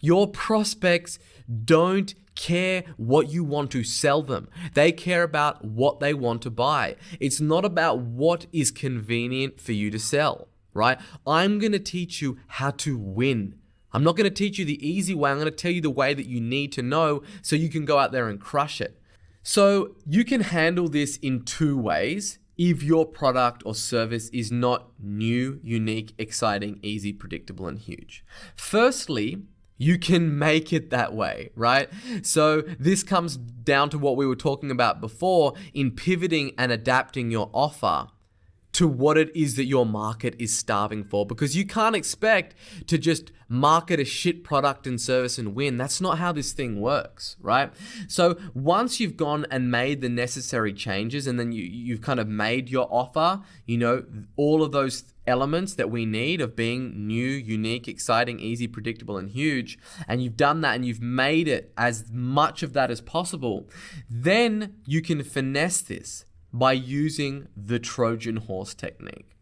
your prospects don't care what you want to sell them. They care about what they want to buy. It's not about what is convenient for you to sell, right? I'm going to teach you how to win. I'm not going to teach you the easy way. I'm going to tell you the way that you need to know so you can go out there and crush it. So you can handle this in two ways if your product or service is not new, unique, exciting, easy, predictable, and huge. Firstly, you can make it that way, right? So this comes down to what we were talking about before in pivoting and adapting your offer to what it is that your market is starving for, because you can't expect to just market a shit product and service and win. That's not how this thing works, right? So once you've gone and made the necessary changes, and then you've kind of made your offer, you know, all of those elements that we need of being new, unique, exciting, easy, predictable, and huge, and you've done that and you've made it as much of that as possible, then you can finesse this by using the Trojan horse technique.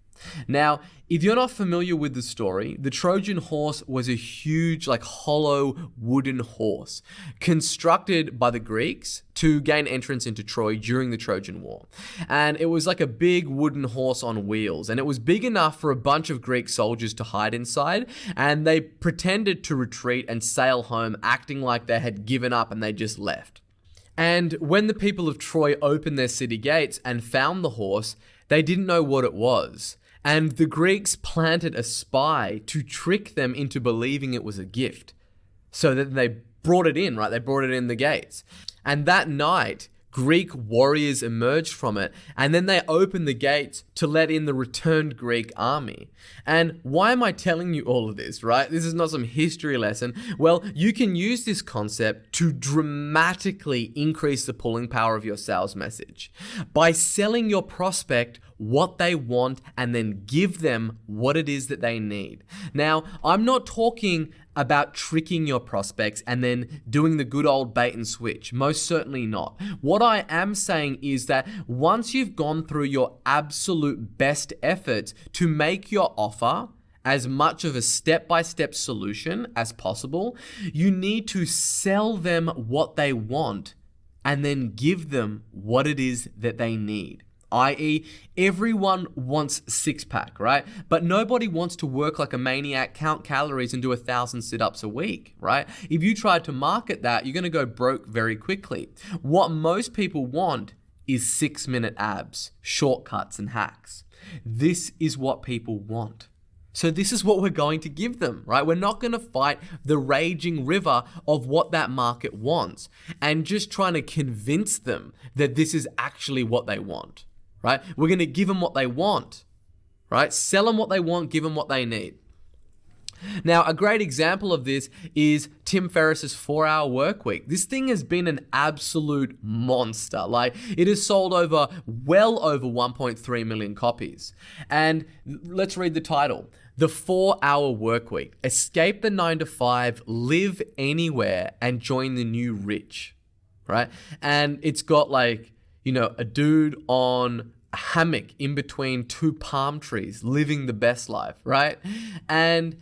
Now, if you're not familiar with the story, the Trojan horse was a huge, like hollow wooden horse constructed by the Greeks to gain entrance into Troy during the Trojan War. And it was like a big wooden horse on wheels, and it was big enough for a bunch of Greek soldiers to hide inside, and they pretended to retreat and sail home, acting like they had given up and they just left. And when the people of Troy opened their city gates and found the horse, they didn't know what it was. And the Greeks planted a spy to trick them into believing it was a gift. So that they brought it in, right? They brought it in the gates. And that night, Greek warriors emerged from it, and then they opened the gates to let in the returned Greek army. And why am I telling you all of this, right? This is not some history lesson. Well, you can use this concept to dramatically increase the pulling power of your sales message by selling your prospect what they want and then give them what it is that they need. Now, I'm not talking about tricking your prospects and then doing the good old bait and switch. Most certainly not. What I am saying is that once you've gone through your absolute best efforts to make your offer as much of a step-by-step solution as possible, you need to sell them what they want and then give them what it is that they need. I.e., everyone wants six-pack, right? But nobody wants to work like a maniac, count calories, and do 1,000 sit-ups a week, right? If you tried to market that, you're going to go broke very quickly. What most people want is 6-minute abs, shortcuts, and hacks. This is what people want. So this is what we're going to give them, right? We're not going to fight the raging river of what that market wants and just trying to convince them that this is actually what they want, right? We're going to give them what they want, right? Sell them what they want, give them what they need. Now, a great example of this is Tim Ferriss's 4-Hour Workweek. This thing has been an absolute monster. Like, it has sold well over 1.3 million copies. And let's read the title. The 4-Hour Workweek. Escape the 9-to-5, live anywhere, and join the new rich, right? And it's got like, a dude on a hammock in between two palm trees, living the best life, right? And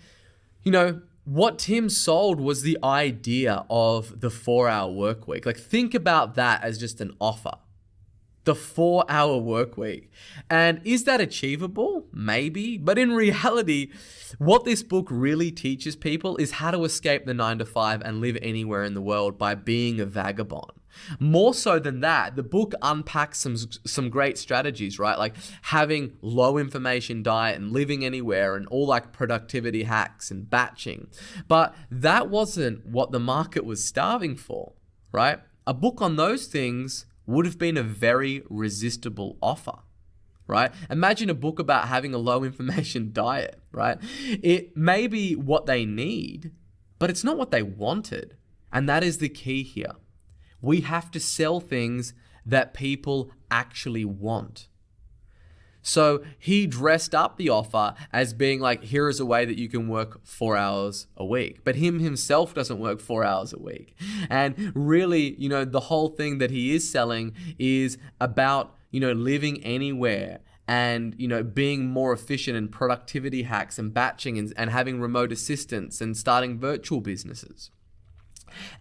what Tim sold was the idea of the 4-hour work week. Like, think about that as just an offer. The 4-hour work week. And is that achievable? Maybe. But in reality, what this book really teaches people is how to escape the 9-to-5 and live anywhere in the world by being a vagabond. More so than that, the book unpacks some great strategies, right? Like having low information diet and living anywhere and all like productivity hacks and batching. But that wasn't what the market was starving for, right? A book on those things would have been a very resistible offer, right? Imagine a book about having a low information diet, right? It may be what they need, but it's not what they wanted. And that is the key here. We have to sell things that people actually want. So he dressed up the offer as being like, here is a way that you can work 4 hours a week. But him himself doesn't work 4 hours a week. And really, the whole thing that he is selling is about, living anywhere and, being more efficient in productivity hacks and batching and having remote assistance and starting virtual businesses.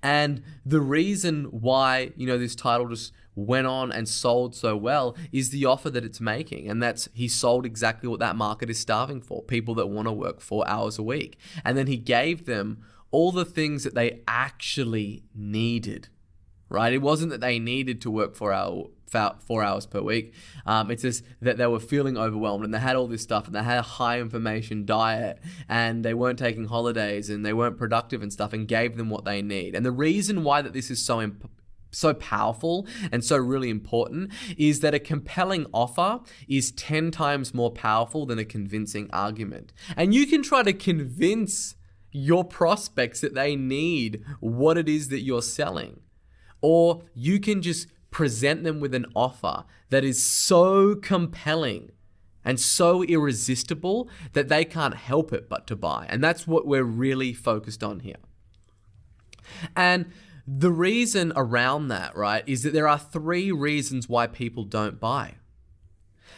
And the reason why, this title just went on and sold so well is the offer that it's making. And that's, he sold exactly what that market is starving for, people that want to work 4 hours a week. And then he gave them all the things that they actually needed, right? It wasn't that they needed to work 4 hours per week. It's just that they were feeling overwhelmed and they had all this stuff and they had a high information diet and they weren't taking holidays and they weren't productive and stuff, and gave them what they need. And the reason why that this is so powerful and so really important is that a compelling offer is 10 times more powerful than a convincing argument. And you can try to convince your prospects that they need what it is that you're selling, or you can just present them with an offer that is so compelling and so irresistible that they can't help it but to buy. And that's what we're really focused on here. And the reason around that, right, is that there are 3 reasons why people don't buy.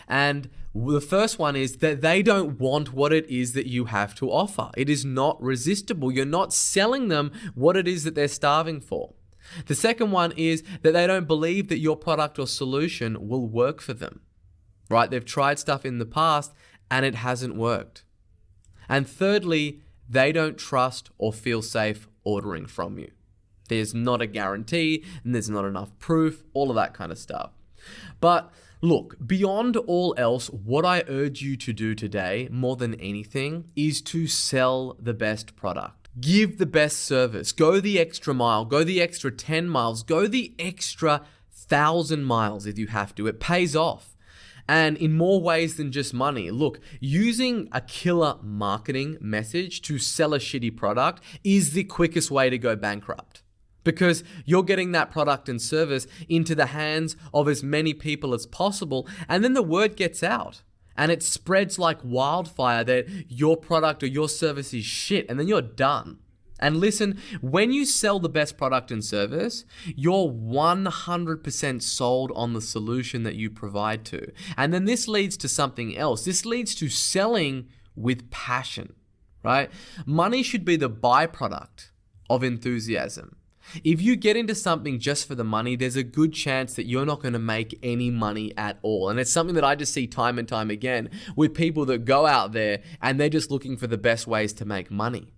And the first one is that they don't want what it is that you have to offer. It is not resistible. You're not selling them what it is that they're starving for. The second one is that they don't believe that your product or solution will work for them, right? They've tried stuff in the past and it hasn't worked. And thirdly, they don't trust or feel safe ordering from you. There's not a guarantee and there's not enough proof, all of that kind of stuff. But look, beyond all else, what I urge you to do today, more than anything, is to sell the best product. Give the best service. Go the extra mile. Go the extra 10 miles. Go the extra 1,000 miles if you have to. It pays off. And in more ways than just money. Look, using a killer marketing message to sell a shitty product is the quickest way to go bankrupt. Because you're getting that product and service into the hands of as many people as possible. And then the word gets out. And it spreads like wildfire that your product or your service is shit, and then you're done. And listen, when you sell the best product and service, you're 100% sold on the solution that you provide to. And then this leads to something else. This leads to selling with passion, right? Money should be the byproduct of enthusiasm. If you get into something just for the money, there's a good chance that you're not going to make any money at all. And it's something that I just see time and time again with people that go out there and they're just looking for the best ways to make money.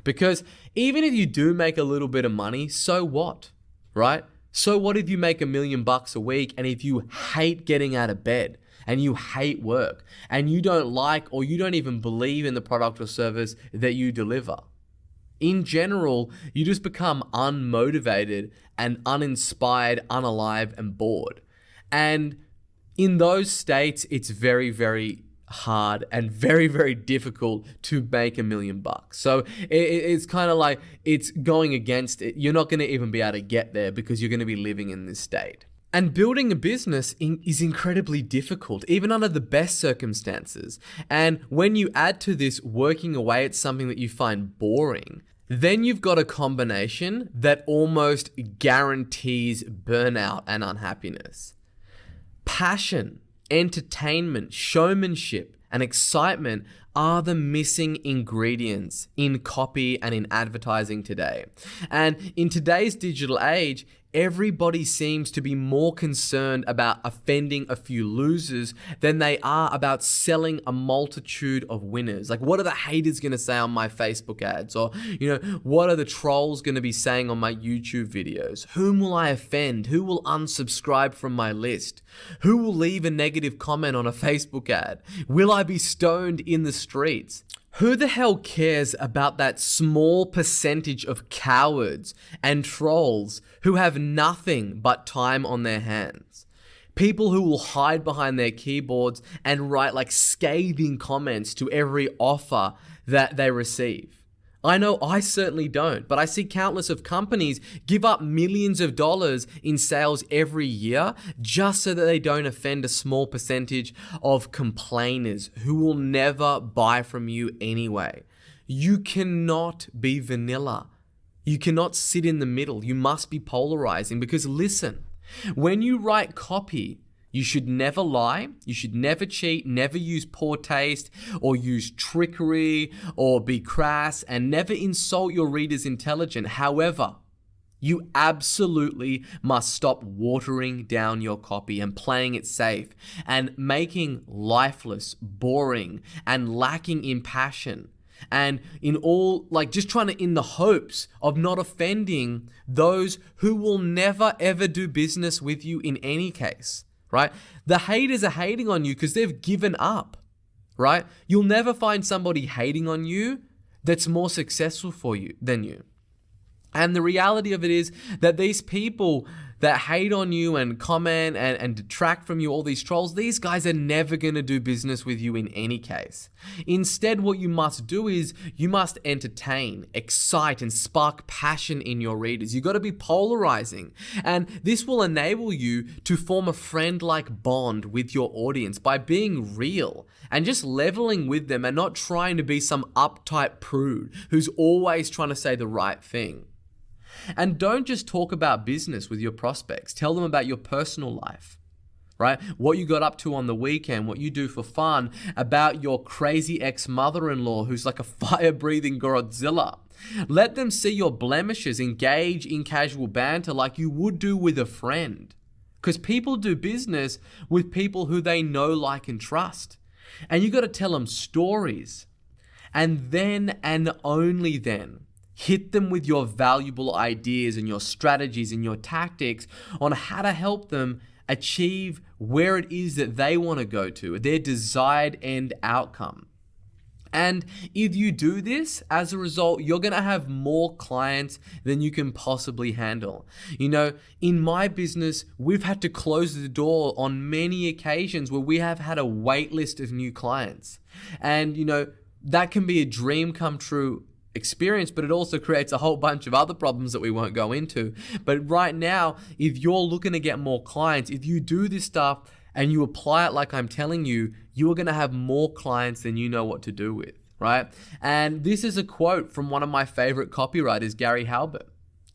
Because even if you do make a little bit of money, so what, right? So what if you make $1 million a week and if you hate getting out of bed and you hate work and you don't like or you don't even believe in the product or service that you deliver? In general, you just become unmotivated and uninspired, unalive, and bored. And in those states, it's very, very hard and very, very difficult to make $1 million. So it's kind of like it's going against it. You're not going to even be able to get there because you're going to be living in this state. And building a business is incredibly difficult, even under the best circumstances. And when you add to this working away at something that you find boring, then you've got a combination that almost guarantees burnout and unhappiness. Passion, entertainment, showmanship, and excitement are the missing ingredients in copy and in advertising today. And in today's digital age, everybody seems to be more concerned about offending a few losers than they are about selling a multitude of winners. Like, what are the haters going to say on my Facebook ads? Or, what are the trolls going to be saying on my YouTube videos? Whom will I offend? Who will unsubscribe from my list? Who will leave a negative comment on a Facebook ad? Will I be stoned in the streets? Who the hell cares about that small percentage of cowards and trolls who have nothing but time on their hands? People who will hide behind their keyboards and write like scathing comments to every offer that they receive. I know I certainly don't, but I see countless of companies give up millions of dollars in sales every year just so that they don't offend a small percentage of complainers who will never buy from you anyway. You cannot be vanilla. You cannot sit in the middle. You must be polarizing because listen, when you write copy, you should never lie, you should never cheat, never use poor taste or use trickery or be crass and never insult your reader's intelligence. However, you absolutely must stop watering down your copy and playing it safe and making lifeless, boring, and lacking in passion. And in all, just trying to, in the hopes of not offending those who will never ever do business with you in any case. Right? The haters are hating on you because they've given up, right? You'll never find somebody hating on you that's more successful for you than you. And the reality of it is that these people that hate on you and comment and detract from you, all these trolls, these guys are never going to do business with you in any case. Instead, what you must do is you must entertain, excite, and spark passion in your readers. You've got to be polarizing. And this will enable you to form a friend-like bond with your audience by being real and just leveling with them and not trying to be some uptight prude who's always trying to say the right thing. And don't just talk about business with your prospects. Tell them about your personal life, right? What you got up to on the weekend, what you do for fun, about your crazy ex-mother-in-law who's like a fire-breathing Godzilla. Let them see your blemishes, engage in casual banter like you would do with a friend. Because people do business with people who they know, like, and trust. And you got to tell them stories. And then and only then, hit them with your valuable ideas and your strategies and your tactics on how to help them achieve where it is that they want to go to, their desired end outcome. And if you do this, as a result, you're going to have more clients than you can possibly handle. In my business, we've had to close the door on many occasions where we have had a wait list of new clients. And, that can be a dream come true experience, but it also creates a whole bunch of other problems that we won't go into. But right now, if you're looking to get more clients, if you do this stuff and you apply it like I'm telling you, you are going to have more clients than you know what to do with. right? And this is a quote from one of my favorite copywriters, Gary Halbert.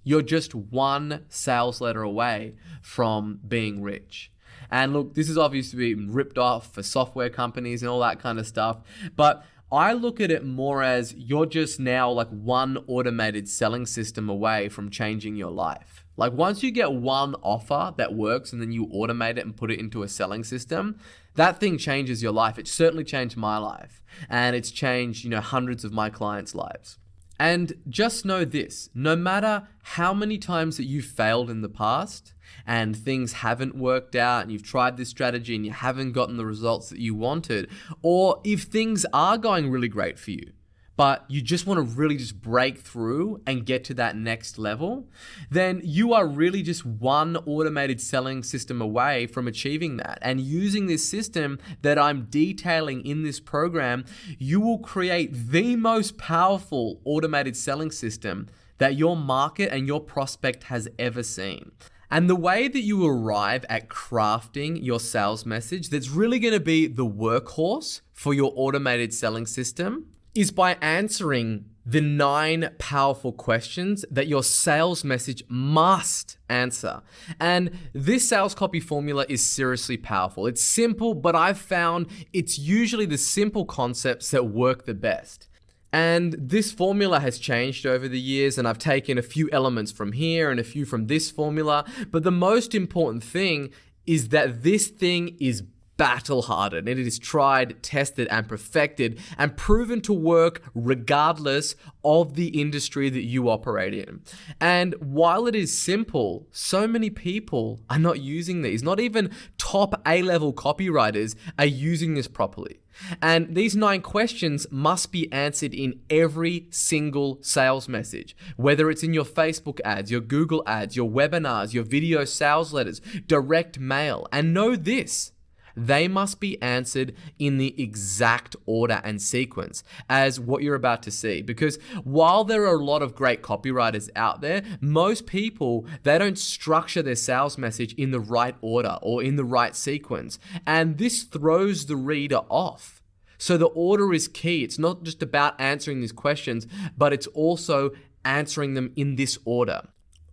You're just one sales letter away from being rich. And look, this is obviously being ripped off for software companies and all that kind of stuff. But I look at it more as you're just now like one automated selling system away from changing your life. Like once you get one offer that works and then you automate it and put it into a selling system, that thing changes your life. It certainly changed my life, and it's changed, hundreds of my clients' lives. And just know this, no matter how many times that you've failed in the past and things haven't worked out and you've tried this strategy and you haven't gotten the results that you wanted, or if things are going really great for you, but you just want to really just break through and get to that next level, then you are really just one automated selling system away from achieving that. And using this system that I'm detailing in this program, you will create the most powerful automated selling system that your market and your prospect has ever seen. And the way that you arrive at crafting your sales message that's really going to be the workhorse for your automated selling system is by answering the 9 powerful questions that your sales message must answer. And this sales copy formula is seriously powerful. It's simple, but I've found it's usually the simple concepts that work the best. And this formula has changed over the years, and I've taken a few elements from here and a few from this formula. But the most important thing is that this thing is battle hardened. It is tried, tested, and perfected and proven to work regardless of the industry that you operate in. And while it is simple, so many people are not using these. Not even top A-level copywriters are using this properly. And these 9 questions must be answered in every single sales message, whether it's in your Facebook ads, your Google ads, your webinars, your video sales letters, direct mail. And know this, they must be answered in the exact order and sequence as what you're about to see. Because while there are a lot of great copywriters out there, most people, they don't structure their sales message in the right order or in the right sequence. And this throws the reader off. So the order is key. It's not just about answering these questions, but it's also answering them in this order.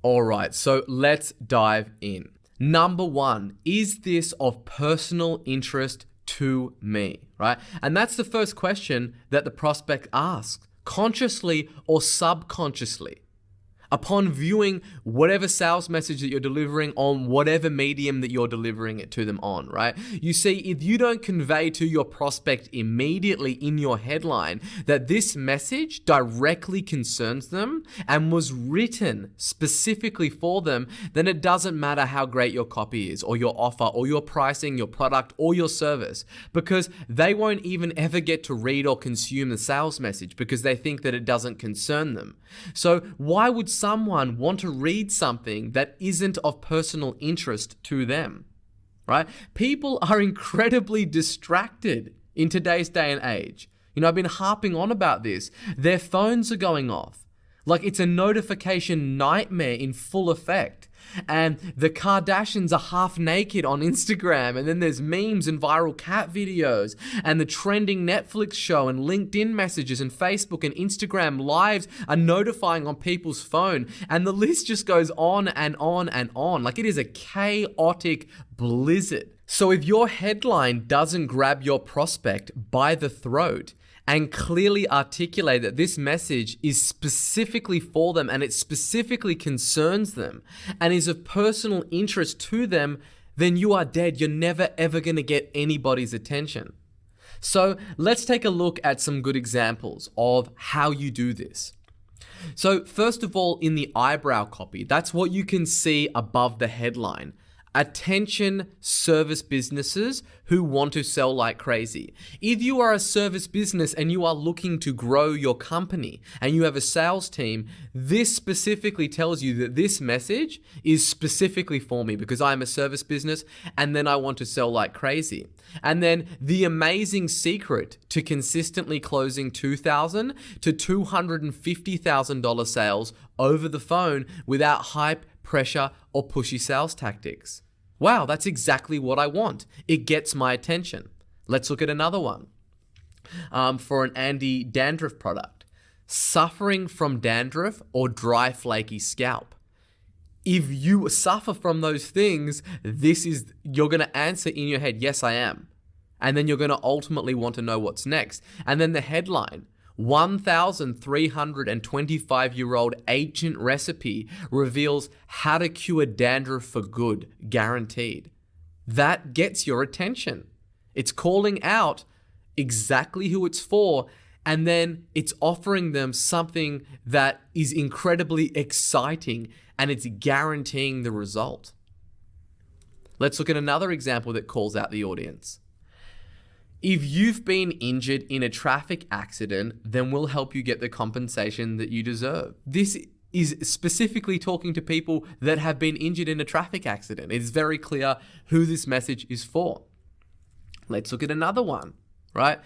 All right, so let's dive in. Number 1, is this of personal interest to me, right? And that's the first question that the prospect asks, consciously or subconsciously. Upon viewing whatever sales message that you're delivering on whatever medium that you're delivering it to them on, right? You see, if you don't convey to your prospect immediately in your headline that this message directly concerns them and was written specifically for them, then it doesn't matter how great your copy is or your offer or your pricing, your product or your service, because they won't even ever get to read or consume the sales message because they think that it doesn't concern them. So why would someone want to read something that isn't of personal interest to them, right? People are incredibly distracted in today's day and age. I've been harping on about this. Their phones are going off. Like it's a notification nightmare in full effect. And the Kardashians are half naked on Instagram, and then there's memes and viral cat videos, and the trending Netflix show and LinkedIn messages and Facebook and Instagram lives are notifying on people's phone, and the list just goes on and on and on. Like it is a chaotic blizzard. So if your headline doesn't grab your prospect by the throat and clearly articulate that this message is specifically for them and it specifically concerns them and is of personal interest to them, then you are dead. You're never ever going to get anybody's attention. So let's take a look at some good examples of how you do this. So first of all, in the eyebrow copy, that's what you can see above the headline. Attention service businesses who want to sell like crazy. If you are a service business and you are looking to grow your company and you have a sales team, this specifically tells you that this message is specifically for me because I'm a service business and then I want to sell like crazy. And then the amazing secret to consistently closing $2,000 to $250,000 sales over the phone without hype, pressure, or pushy sales tactics. Wow, that's exactly what I want. It gets my attention. Let's look at another one. for an anti-dandruff product. Suffering from dandruff or dry, flaky scalp. If you suffer from those things, you're going to answer in your head, yes, I am. And then you're going to ultimately want to know what's next. And then the headline, 1,325-year-old ancient recipe reveals how to cure dandruff for good, guaranteed. That gets your attention. It's calling out exactly who it's for, and then it's offering them something that is incredibly exciting, and it's guaranteeing the result. Let's look at another example that calls out the audience. If you've been injured in a traffic accident, then we'll help you get the compensation that you deserve. This is specifically talking to people that have been injured in a traffic accident. It's very clear who this message is for. Let's look at another one, right?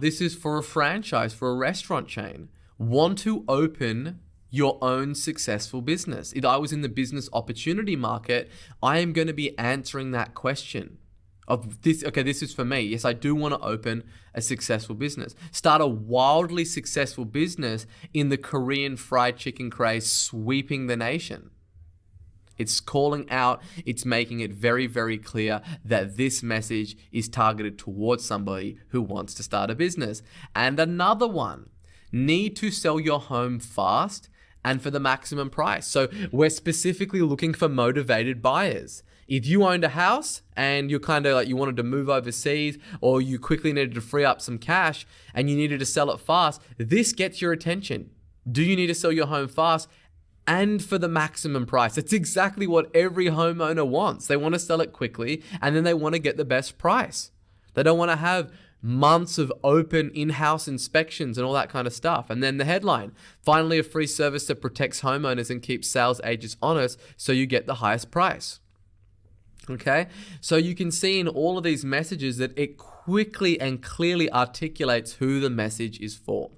This is for a franchise, for a restaurant chain. Want to open your own successful business? If I was in the business opportunity market, I am going to be answering that question. This is for me. Yes, I do want to open a successful business. Start a wildly successful business in the Korean fried chicken craze sweeping the nation. It's calling out, it's making it very, very clear that this message is targeted towards somebody who wants to start a business. And another one, need to sell your home fast and for the maximum price. So we're specifically looking for motivated buyers. If you owned a house and you're kind of like you wanted to move overseas, or you quickly needed to free up some cash and you needed to sell it fast, this gets your attention. Do you need to sell your home fast and for the maximum price? That's exactly what every homeowner wants. They want to sell it quickly, and then they want to get the best price. They don't want to have months of open in-house inspections and all that kind of stuff. And then the headline, finally a free service that protects homeowners and keeps sales agents honest so you get the highest price. Okay, so you can see in all of these messages that it quickly and clearly articulates who the message is for.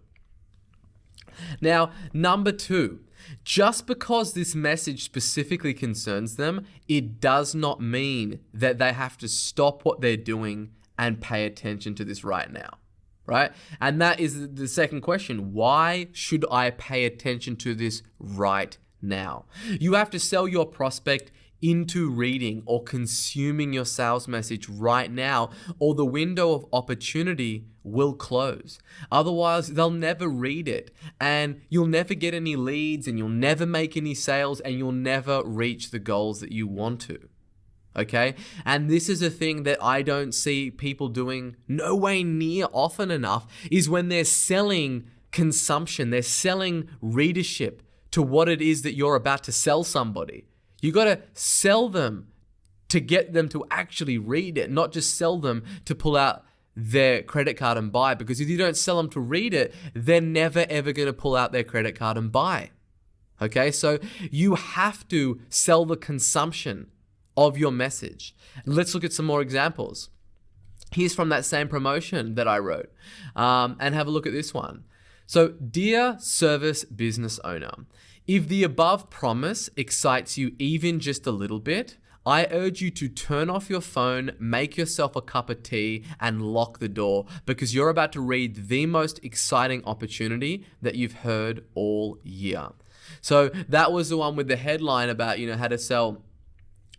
Now, number two, just because this message specifically concerns them, it does not mean that they have to stop what they're doing and pay attention to this right now, right? And that is the second question. Why should I pay attention to this right now? You have to sell your prospect into reading or consuming your sales message right now, or the window of opportunity will close. Otherwise, they'll never read it, and you'll never get any leads, and you'll never make any sales, and you'll never reach the goals that you want to. Okay? And this is a thing that I don't see people doing no way near often enough, is when they're selling consumption, they're selling readership to what it is that you're about to sell somebody. You got to sell them to get them to actually read it, not just sell them to pull out their credit card and buy. Because if you don't sell them to read it, they're never ever going to pull out their credit card and buy. Okay, so you have to sell the consumption of your message. Let's look at some more examples. Here's from that same promotion that I wrote, and have a look at this one. So, dear service business owner, if the above promise excites you even just a little bit, I urge you to turn off your phone, make yourself a cup of tea, and lock the door, because you're about to read the most exciting opportunity that you've heard all year. So that was the one with the headline about, how to sell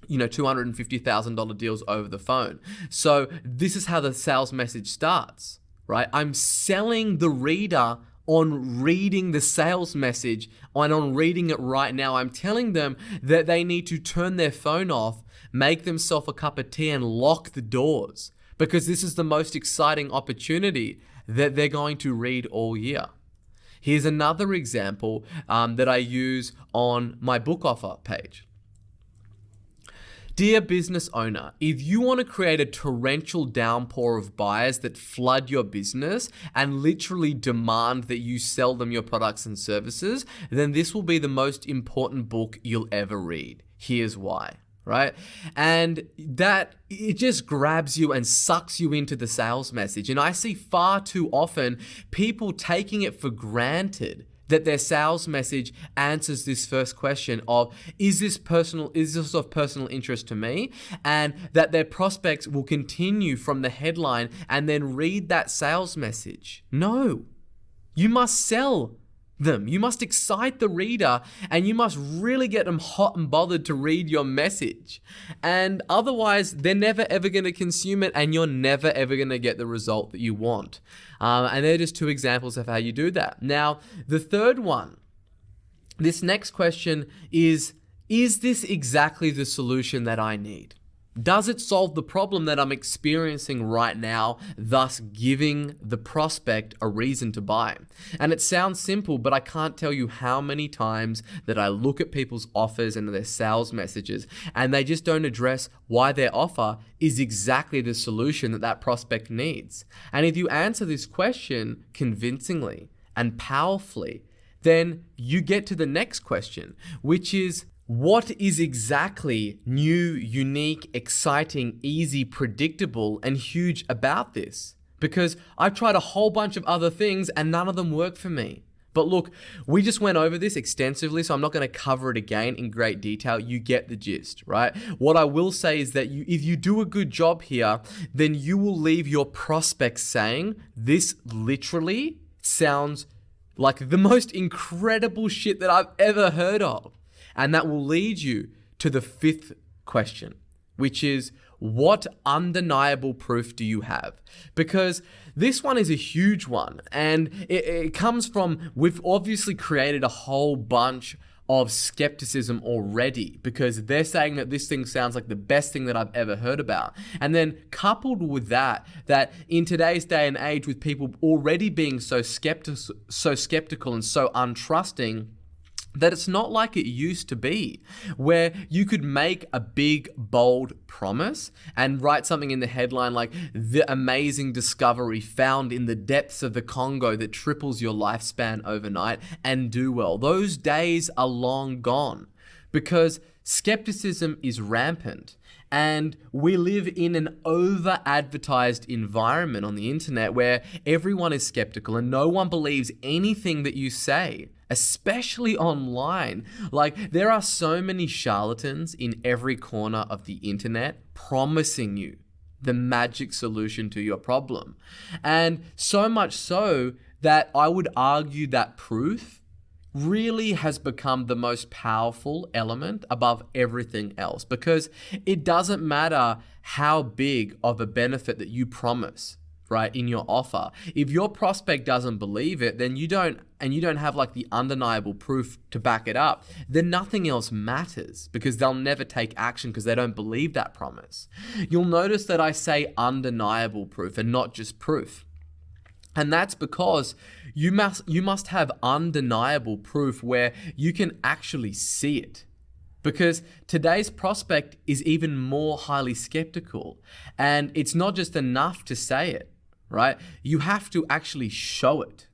$250,000 deals over the phone. So this is how the sales message starts, right? I'm selling the reader on reading the sales message, and on reading it right now. I'm telling them that they need to turn their phone off, make themselves a cup of tea, and lock the doors, because this is the most exciting opportunity that they're going to read all year. Here's another example that I use on my book offer page. Dear business owner, if you want to create a torrential downpour of buyers that flood your business and literally demand that you sell them your products and services, then this will be the most important book you'll ever read. Here's why, right? And that, it just grabs you and sucks you into the sales message. And I see far too often people taking it for granted that their sales message answers this first question of, is this of personal interest to me? And that their prospects will continue from the headline and then read that sales message. No, you must sell them. You must excite the reader, and you must really get them hot and bothered to read your message. And otherwise, they're never ever going to consume it, and you're never ever going to get the result that you want. And they're just two examples of how you do that. Now, the third one, this next question is this exactly the solution that I need? Does it solve the problem that I'm experiencing right now, thus giving the prospect a reason to buy? And it sounds simple, but I can't tell you how many times that I look at people's offers and their sales messages, and they just don't address why their offer is exactly the solution that that prospect needs. And if you answer this question convincingly and powerfully, then you get to the next question, which is, what is exactly new, unique, exciting, easy, predictable, and huge about this? Because I've tried a whole bunch of other things and none of them work for me. But look, we just went over this extensively, so I'm not going to cover it again in great detail. You get the gist, right? What I will say is that if you do a good job here, then you will leave your prospects saying, this literally sounds like the most incredible shit that I've ever heard of. And that will lead you to the fifth question, which is, what undeniable proof do you have? Because this one is a huge one, and it comes from, we've obviously created a whole bunch of skepticism already, because they're saying that this thing sounds like the best thing that I've ever heard about. And then coupled with that in today's day and age, with people already being so skeptical and so untrusting, that it's not like it used to be, where you could make a big, bold promise and write something in the headline like, the amazing discovery found in the depths of the Congo that triples your lifespan overnight, and do well. Those days are long gone, because skepticism is rampant. And we live in an over-advertised environment on the internet where everyone is skeptical and no one believes anything that you say, especially online. Like, there are so many charlatans in every corner of the internet promising you the magic solution to your problem. And so much so that I would argue that proof really has become the most powerful element above everything else, because it doesn't matter how big of a benefit that you promise, right, in your offer. If your prospect doesn't believe it, then you don't have like the undeniable proof to back it up, then nothing else matters, because they'll never take action because they don't believe that promise. You'll notice that I say undeniable proof and not just proof. And that's because you must have undeniable proof where you can actually see it. Because today's prospect is even more highly skeptical. And it's not just enough to say it, right? You have to actually show it.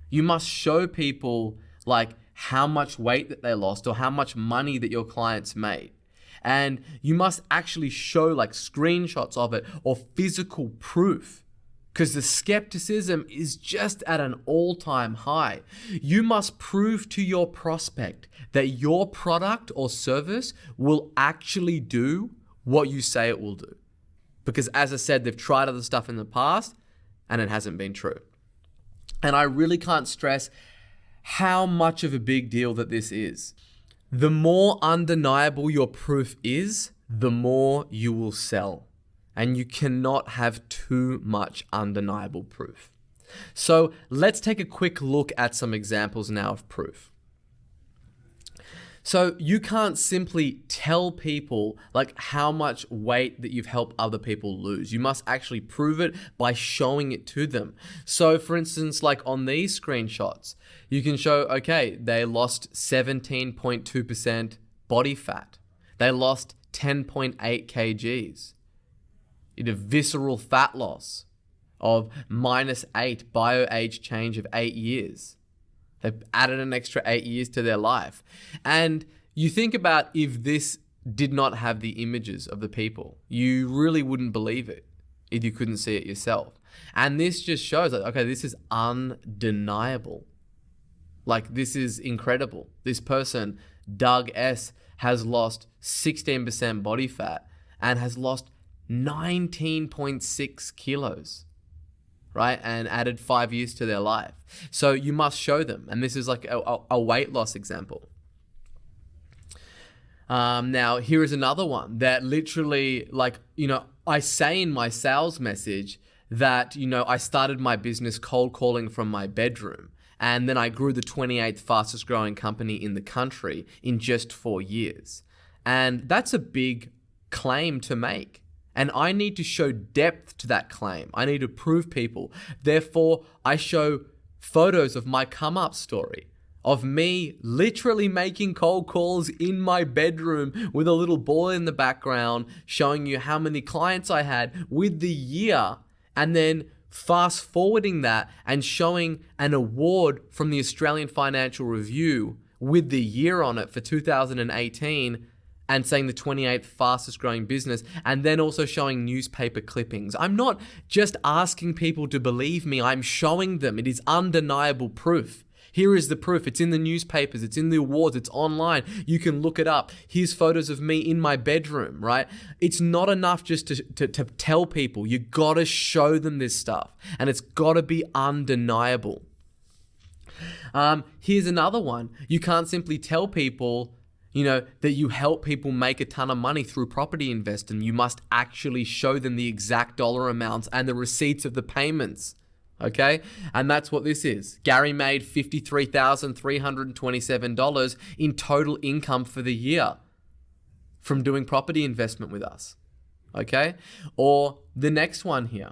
You must show people like how much weight that they lost or how much money that your clients made. And you must actually show like screenshots of it or physical proof, because the skepticism is just at an all-time high. You must prove to your prospect that your product or service will actually do what you say it will do. Because as I said, they've tried other stuff in the past and it hasn't been true. And I really can't stress how much of a big deal that this is. The more undeniable your proof is, the more you will sell. And you cannot have too much undeniable proof. So let's take a quick look at some examples now of proof. So you can't simply tell people like how much weight that you've helped other people lose. You must actually prove it by showing it to them. So for instance, like on these screenshots, you can show, okay, they lost 17.2% body fat. They lost 10.8 kgs. A visceral fat loss of -8, bio-age change of 8 years. They've added an extra 8 years to their life. And you think about if this did not have the images of the people, you really wouldn't believe it if you couldn't see it yourself. And this just shows that, okay, this is undeniable. Like, this is incredible. This person, Doug S, has lost 16% body fat and has lost 19.6 kilos, right? And added 5 years to their life. So you must show them. And this is like a weight loss example. Now, here is another one that literally, like, I say in my sales message that, I started my business cold calling from my bedroom. And then I grew the 28th fastest growing company in the country in just 4 years. And that's a big claim to make. And I need to show depth to that claim. I need to prove people. Therefore, I show photos of my come up story, of me literally making cold calls in my bedroom with a little boy in the background, showing you how many clients I had with the year, and then fast forwarding that and showing an award from the Australian Financial Review with the year on it for 2018 and saying the 28th fastest growing business, and then also showing newspaper clippings. I'm not just asking people to believe me, I'm showing them. It is undeniable proof. Here is the proof. It's in the newspapers, it's in the awards, it's online. You can look it up. Here's photos of me in my bedroom, right? It's not enough just to tell people. You gotta show them this stuff, and it's gotta be undeniable. Here's another one. You can't simply tell people, that you help people make a ton of money through property investing. You must actually show them the exact dollar amounts and the receipts of the payments. Okay? And that's what this is. Gary made $53,327 in total income for the year from doing property investment with us. Okay? Or the next one here.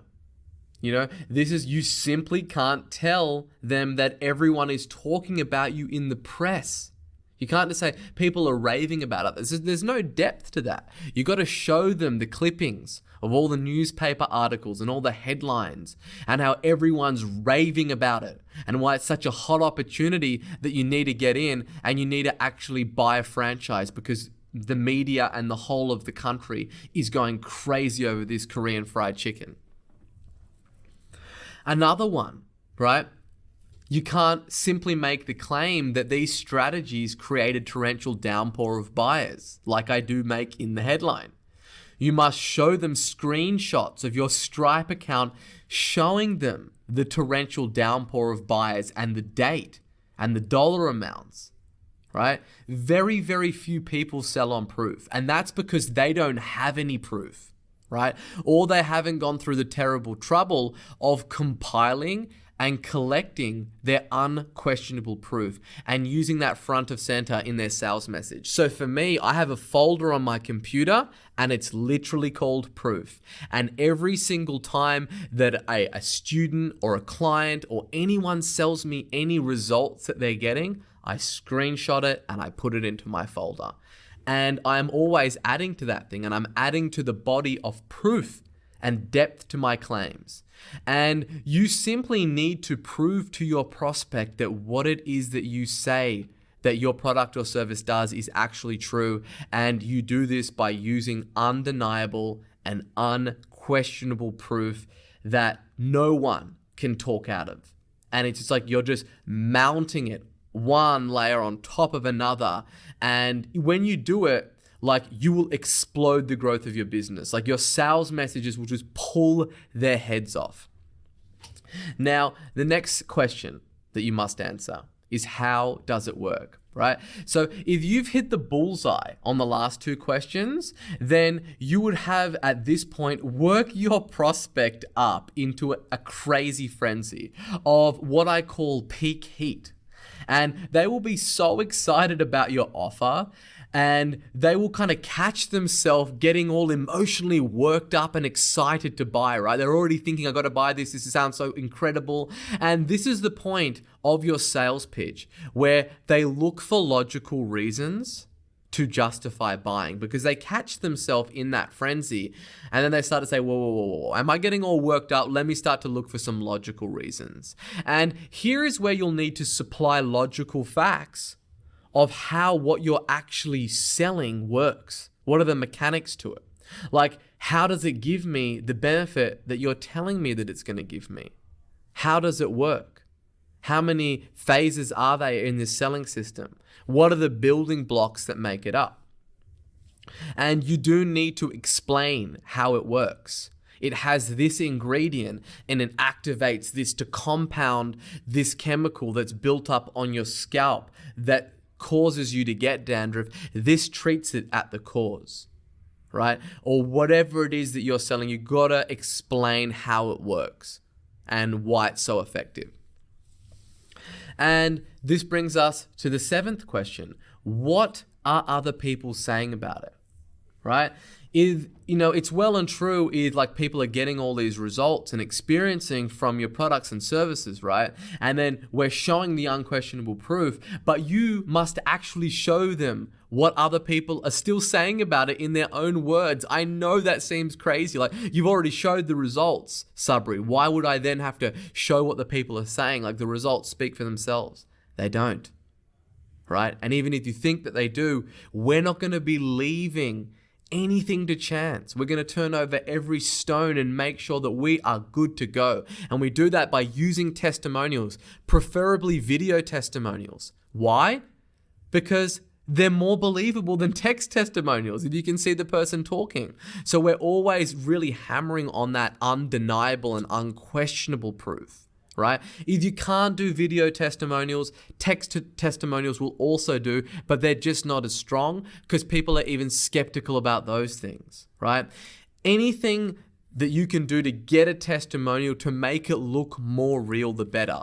This is, you simply can't tell them that everyone is talking about you in the press. You can't just say people are raving about it. There's no depth to that. You got to show them the clippings of all the newspaper articles and all the headlines and how everyone's raving about it and why it's such a hot opportunity that you need to get in and you need to actually buy a franchise because the media and the whole of the country is going crazy over this Korean fried chicken. Another one, right? You can't simply make the claim that these strategies create a torrential downpour of buyers, like I do make in the headline. You must show them screenshots of your Stripe account showing them the torrential downpour of buyers and the date and the dollar amounts, right? Very, very few people sell on proof, and that's because they don't have any proof, right? Or they haven't gone through the terrible trouble of compiling and collecting their unquestionable proof and using that front of center in their sales message. So for me, I have a folder on my computer and it's literally called proof. And every single time that a student or a client or anyone sells me any results that they're getting, I screenshot it and I put it into my folder. And I'm always adding to that thing, and I'm adding to the body of proof and depth to my claims. And you simply need to prove to your prospect that what it is that you say that your product or service does is actually true. And you do this by using undeniable and unquestionable proof that no one can talk out of. And it's just like you're just mounting it one layer on top of another. And when you do it, like, you will explode the growth of your business. Like, your sales messages will just pull their heads off. Now, the next question that you must answer is, how does it work, right? So if you've hit the bullseye on the last two questions, then you would have at this point work your prospect up into a crazy frenzy of what I call peak heat. And they will be so excited about your offer, and they will kind of catch themselves getting all emotionally worked up and excited to buy, right? They're already thinking, I got to buy this. This sounds so incredible. And this is the point of your sales pitch, where they look for logical reasons to justify buying, because they catch themselves in that frenzy. And then they start to say, whoa, am I getting all worked up? Let me start to look for some logical reasons. And here is where you'll need to supply logical facts of how what you're actually selling works. What are the mechanics to it? Like, how does it give me the benefit that you're telling me that it's going to give me? How does it work? How many phases are there in this selling system? What are the building blocks that make it up? And you do need to explain how it works. It has this ingredient and it activates this to compound this chemical that's built up on your scalp that causes you to get dandruff. This treats it at the cause, right? Or whatever it is that you're selling, you gotta explain how it works and why it's so effective. And this brings us to the 7th question. What are other people saying about it, right? It's well and true if like people are getting all these results and experiencing from your products and services, right? And then we're showing the unquestionable proof, but you must actually show them what other people are still saying about it in their own words. I know that seems crazy. Like, you've already showed the results, Sabri. Why would I then have to show what the people are saying? Like, the results speak for themselves. They don't, right? And even if you think that they do, we're not going to be leaving anything to chance. We're going to turn over every stone and make sure that we are good to go. And we do that by using testimonials, preferably video testimonials. Why? Because they're more believable than text testimonials if you can see the person talking. So we're always really hammering on that undeniable and unquestionable proof, right? If you can't do video testimonials, text testimonials will also do, but they're just not as strong because people are even skeptical about those things, right? Anything that you can do to get a testimonial to make it look more real, the better.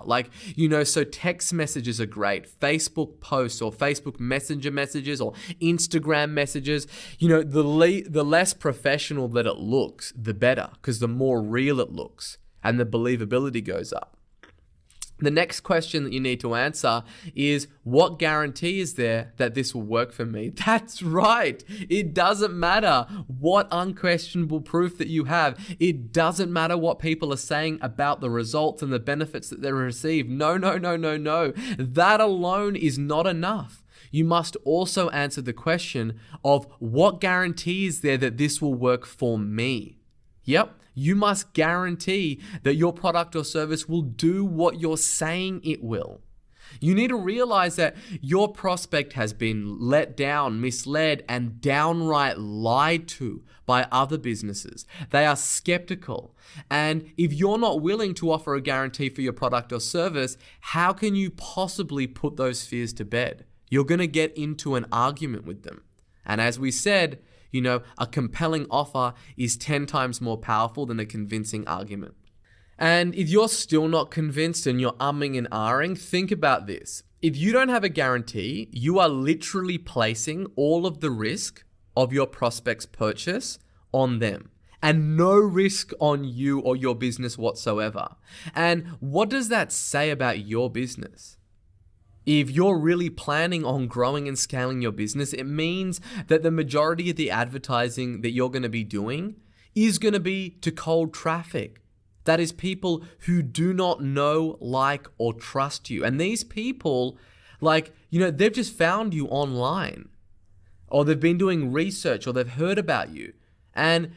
So text messages are great, Facebook posts or Facebook Messenger messages or Instagram messages. The less professional that it looks, the better, because the more real it looks and the believability goes up. The next question that you need to answer is, what guarantee is there that this will work for me? That's right. It doesn't matter what unquestionable proof that you have. It doesn't matter what people are saying about the results and the benefits that they receive. No. That alone is not enough. You must also answer the question of, what guarantee is there that this will work for me? Yep. You must guarantee that your product or service will do what you're saying it will. You need to realize that your prospect has been let down, misled, and downright lied to by other businesses. They are skeptical. And if you're not willing to offer a guarantee for your product or service, how can you possibly put those fears to bed? You're going to get into an argument with them. And as we said, a compelling offer is 10 times more powerful than a convincing argument. And if you're still not convinced and you're umming and ahhing, think about this. If you don't have a guarantee, you are literally placing all of the risk of your prospect's purchase on them and no risk on you or your business whatsoever. And what does that say about your business? If you're really planning on growing and scaling your business, it means that the majority of the advertising that you're going to be doing is going to be to cold traffic. That is people who do not know, like, or trust you. And these people, they've just found you online, or they've been doing research, or they've heard about you. And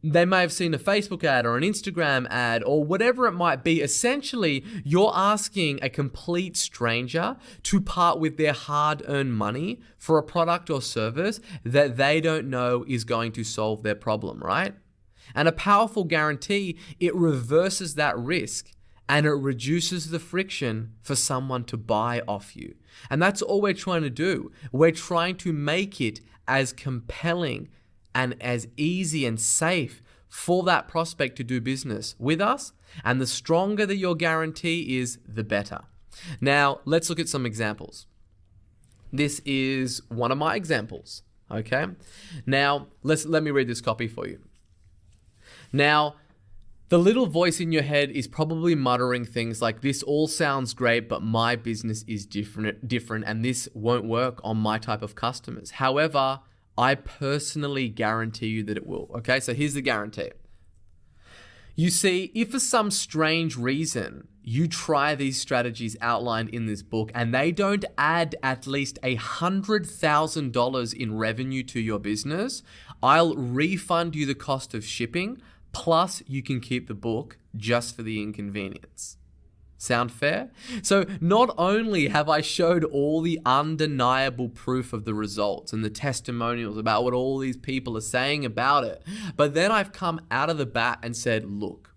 they may have seen a Facebook ad or an Instagram ad or whatever it might be. Essentially, you're asking a complete stranger to part with their hard-earned money for a product or service that they don't know is going to solve their problem, right? And a powerful guarantee, it reverses that risk and it reduces the friction for someone to buy off you. And that's all we're trying to do. We're trying to make it as compelling and as easy and safe for that prospect to do business with us. And the stronger that your guarantee is, the better. Now, let's look at some examples. This is one of my examples, okay? Now, let me read this copy for you. Now, the little voice in your head is probably muttering things like, this all sounds great, but my business is different, and this won't work on my type of customers. However, I personally guarantee you that it will. Okay, so here's the guarantee. You see, if for some strange reason you try these strategies outlined in this book and they don't add at least $100,000 in revenue to your business, I'll refund you the cost of shipping, plus you can keep the book just for the inconvenience. Sound fair? So not only have I showed all the undeniable proof of the results and the testimonials about what all these people are saying about it, but then I've come out of the bat and said, look,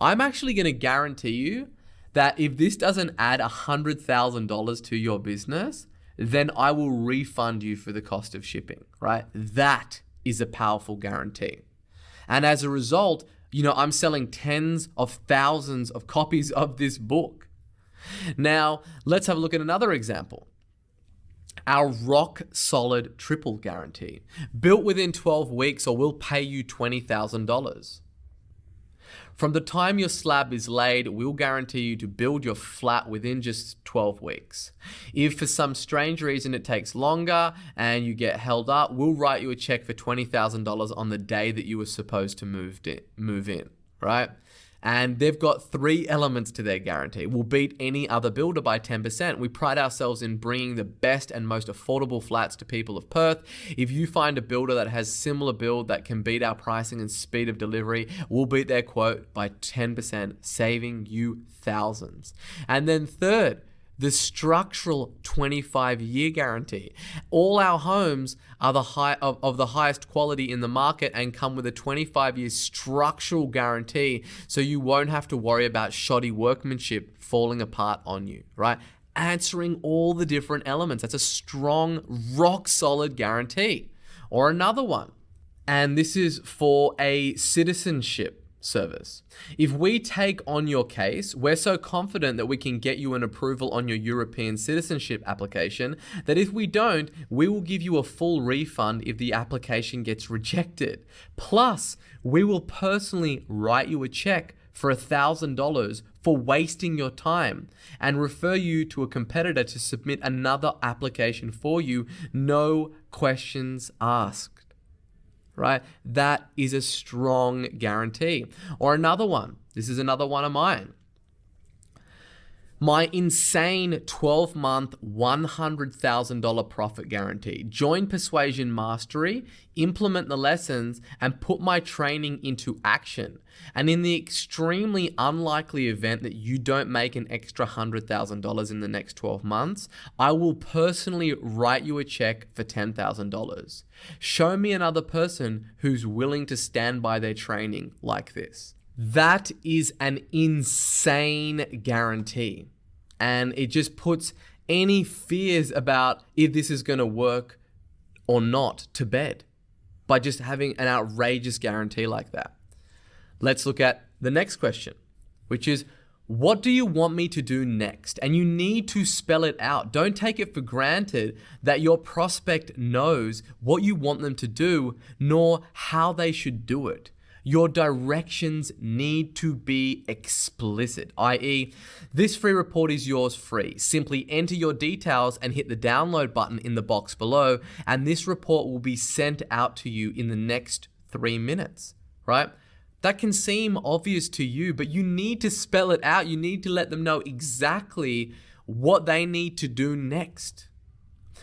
I'm actually going to guarantee you that if this doesn't add $100,000 to your business, then I will refund you for the cost of shipping, right? That is a powerful guarantee. And as a result, I'm selling tens of thousands of copies of this book. Now, let's have a look at another example. Our rock solid triple guarantee. Built within 12 weeks or we'll pay you $20,000. From the time your slab is laid, we'll guarantee you to build your flat within just 12 weeks. If for some strange reason it takes longer and you get held up, we'll write you a check for $20,000 on the day that you were supposed to move in, right? And they've got 3 elements to their guarantee. We'll beat any other builder by 10%. We pride ourselves in bringing the best and most affordable flats to people of Perth. If you find a builder that has similar build that can beat our pricing and speed of delivery, we'll beat their quote by 10%, saving you thousands. And then third, the structural 25-year guarantee. All our homes are of the highest quality in the market and come with a 25-year structural guarantee, so you won't have to worry about shoddy workmanship falling apart on you, right? Answering all the different elements. That's a strong, rock-solid guarantee. Or another one, and this is for a citizenship service. If we take on your case, we're so confident that we can get you an approval on your European citizenship application that if we don't, we will give you a full refund if the application gets rejected. Plus, we will personally write you a check for $1,000 for wasting your time and refer you to a competitor to submit another application for you, no questions asked. Right? That is a strong guarantee. Or another one. This is another one of mine. My insane 12-month, $100,000 profit guarantee. Join Persuasion Mastery, implement the lessons, and put my training into action. And in the extremely unlikely event that you don't make an extra $100,000 in the next 12 months, I will personally write you a check for $10,000. Show me another person who's willing to stand by their training like this. That is an insane guarantee. And it just puts any fears about if this is going to work or not to bed by just having an outrageous guarantee like that. Let's look at the next question, which is, what do you want me to do next? And you need to spell it out. Don't take it for granted that your prospect knows what you want them to do, nor how they should do it. Your directions need to be explicit, i.e., this free report is yours free. Simply enter your details and hit the download button in the box below, and this report will be sent out to you in the next 3 minutes, right? That can seem obvious to you, but you need to spell it out. You need to let them know exactly what they need to do next.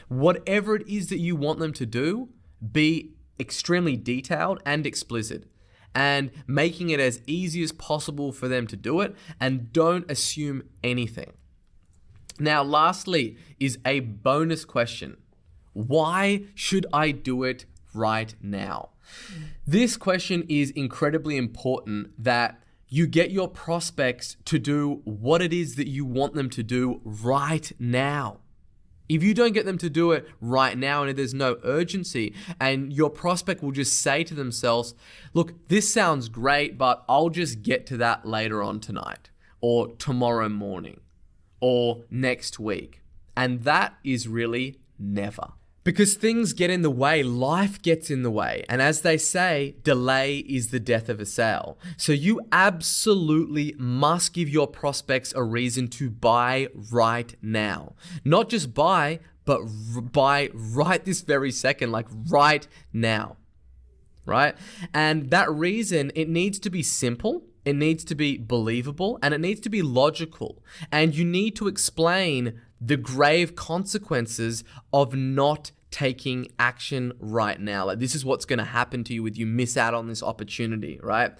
Whatever it is that you want them to do, be extremely detailed and explicit, and making it as easy as possible for them to do it, and don't assume anything. Now, lastly is a bonus question. Why should I do it right now? This question is incredibly important, that you get your prospects to do what it is that you want them to do right now. If you don't get them to do it right now and there's no urgency, and your prospect will just say to themselves, look, this sounds great, but I'll just get to that later on tonight or tomorrow morning or next week. And that is really never. Because things get in the way, life gets in the way. And as they say, delay is the death of a sale. So you absolutely must give your prospects a reason to buy right now. Not just buy, but buy right this very second, like right now, right? And that reason, it needs to be simple. It needs to be believable, and it needs to be logical. And you need to explain the grave consequences of not taking action right now. Like, this is what's going to happen to you if you miss out on this opportunity, right?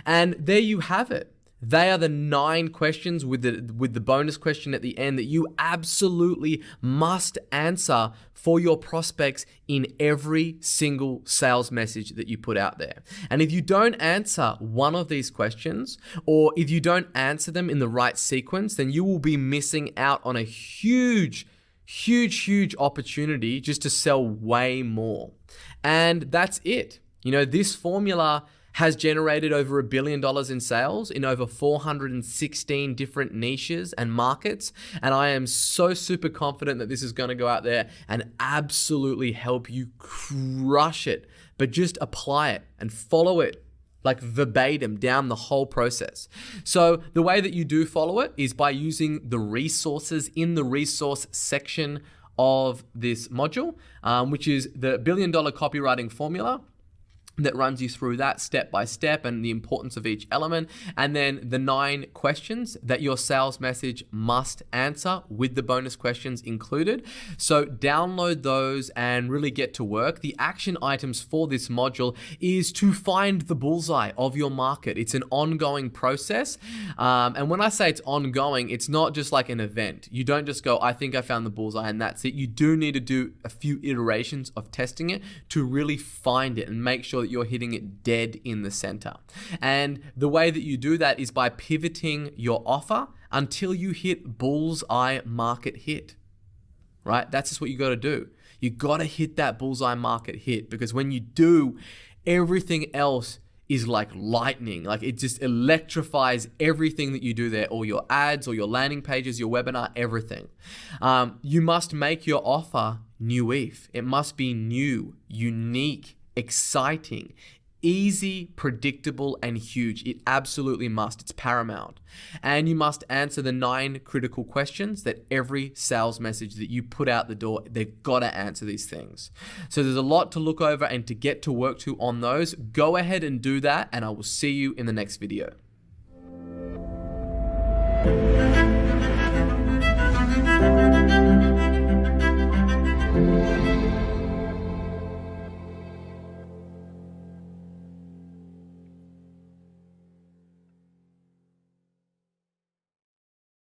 And there you have it. They are the 9 questions with the bonus question at the end that you absolutely must answer for your prospects in every single sales message that you put out there. And if you don't answer one of these questions, or if you don't answer them in the right sequence, then you will be missing out on a huge opportunity just to sell way more. And that's it. This formula has generated over $1 billion in sales in over 416 different niches and markets. And I am so super confident that this is going to go out there and absolutely help you crush it. But just apply it and follow it like verbatim down the whole process. So the way that you do follow it is by using the resources in the resource section of this module, which is the $1 billion copywriting formula that runs you through that step by step and the importance of each element, and then the 9 questions that your sales message must answer with the bonus questions included. So download those and really get to work. The action items for this module is to find the bullseye of your market. It's an ongoing process. And when I say it's ongoing, it's not just like an event. You don't just go, I think I found the bullseye and that's it. You do need to do a few iterations of testing it to really find it and make sure that you're hitting it dead in the center. And the way that you do that is by pivoting your offer until you hit bullseye market hit, right? That's just what you got to do. You got to hit that bullseye market hit, because when you do, everything else is like lightning. Like it just electrifies everything that you do there, all your ads, or your landing pages, your webinar, everything. You must make your offer new-if. It must be new, unique, exciting, easy, predictable, and huge. It absolutely must. It's paramount. And you must answer the 9 critical questions that every sales message that you put out the door, they've got to answer these things. So there's a lot to look over and to get to work to on those. Go ahead and do that, and I will see you in the next video.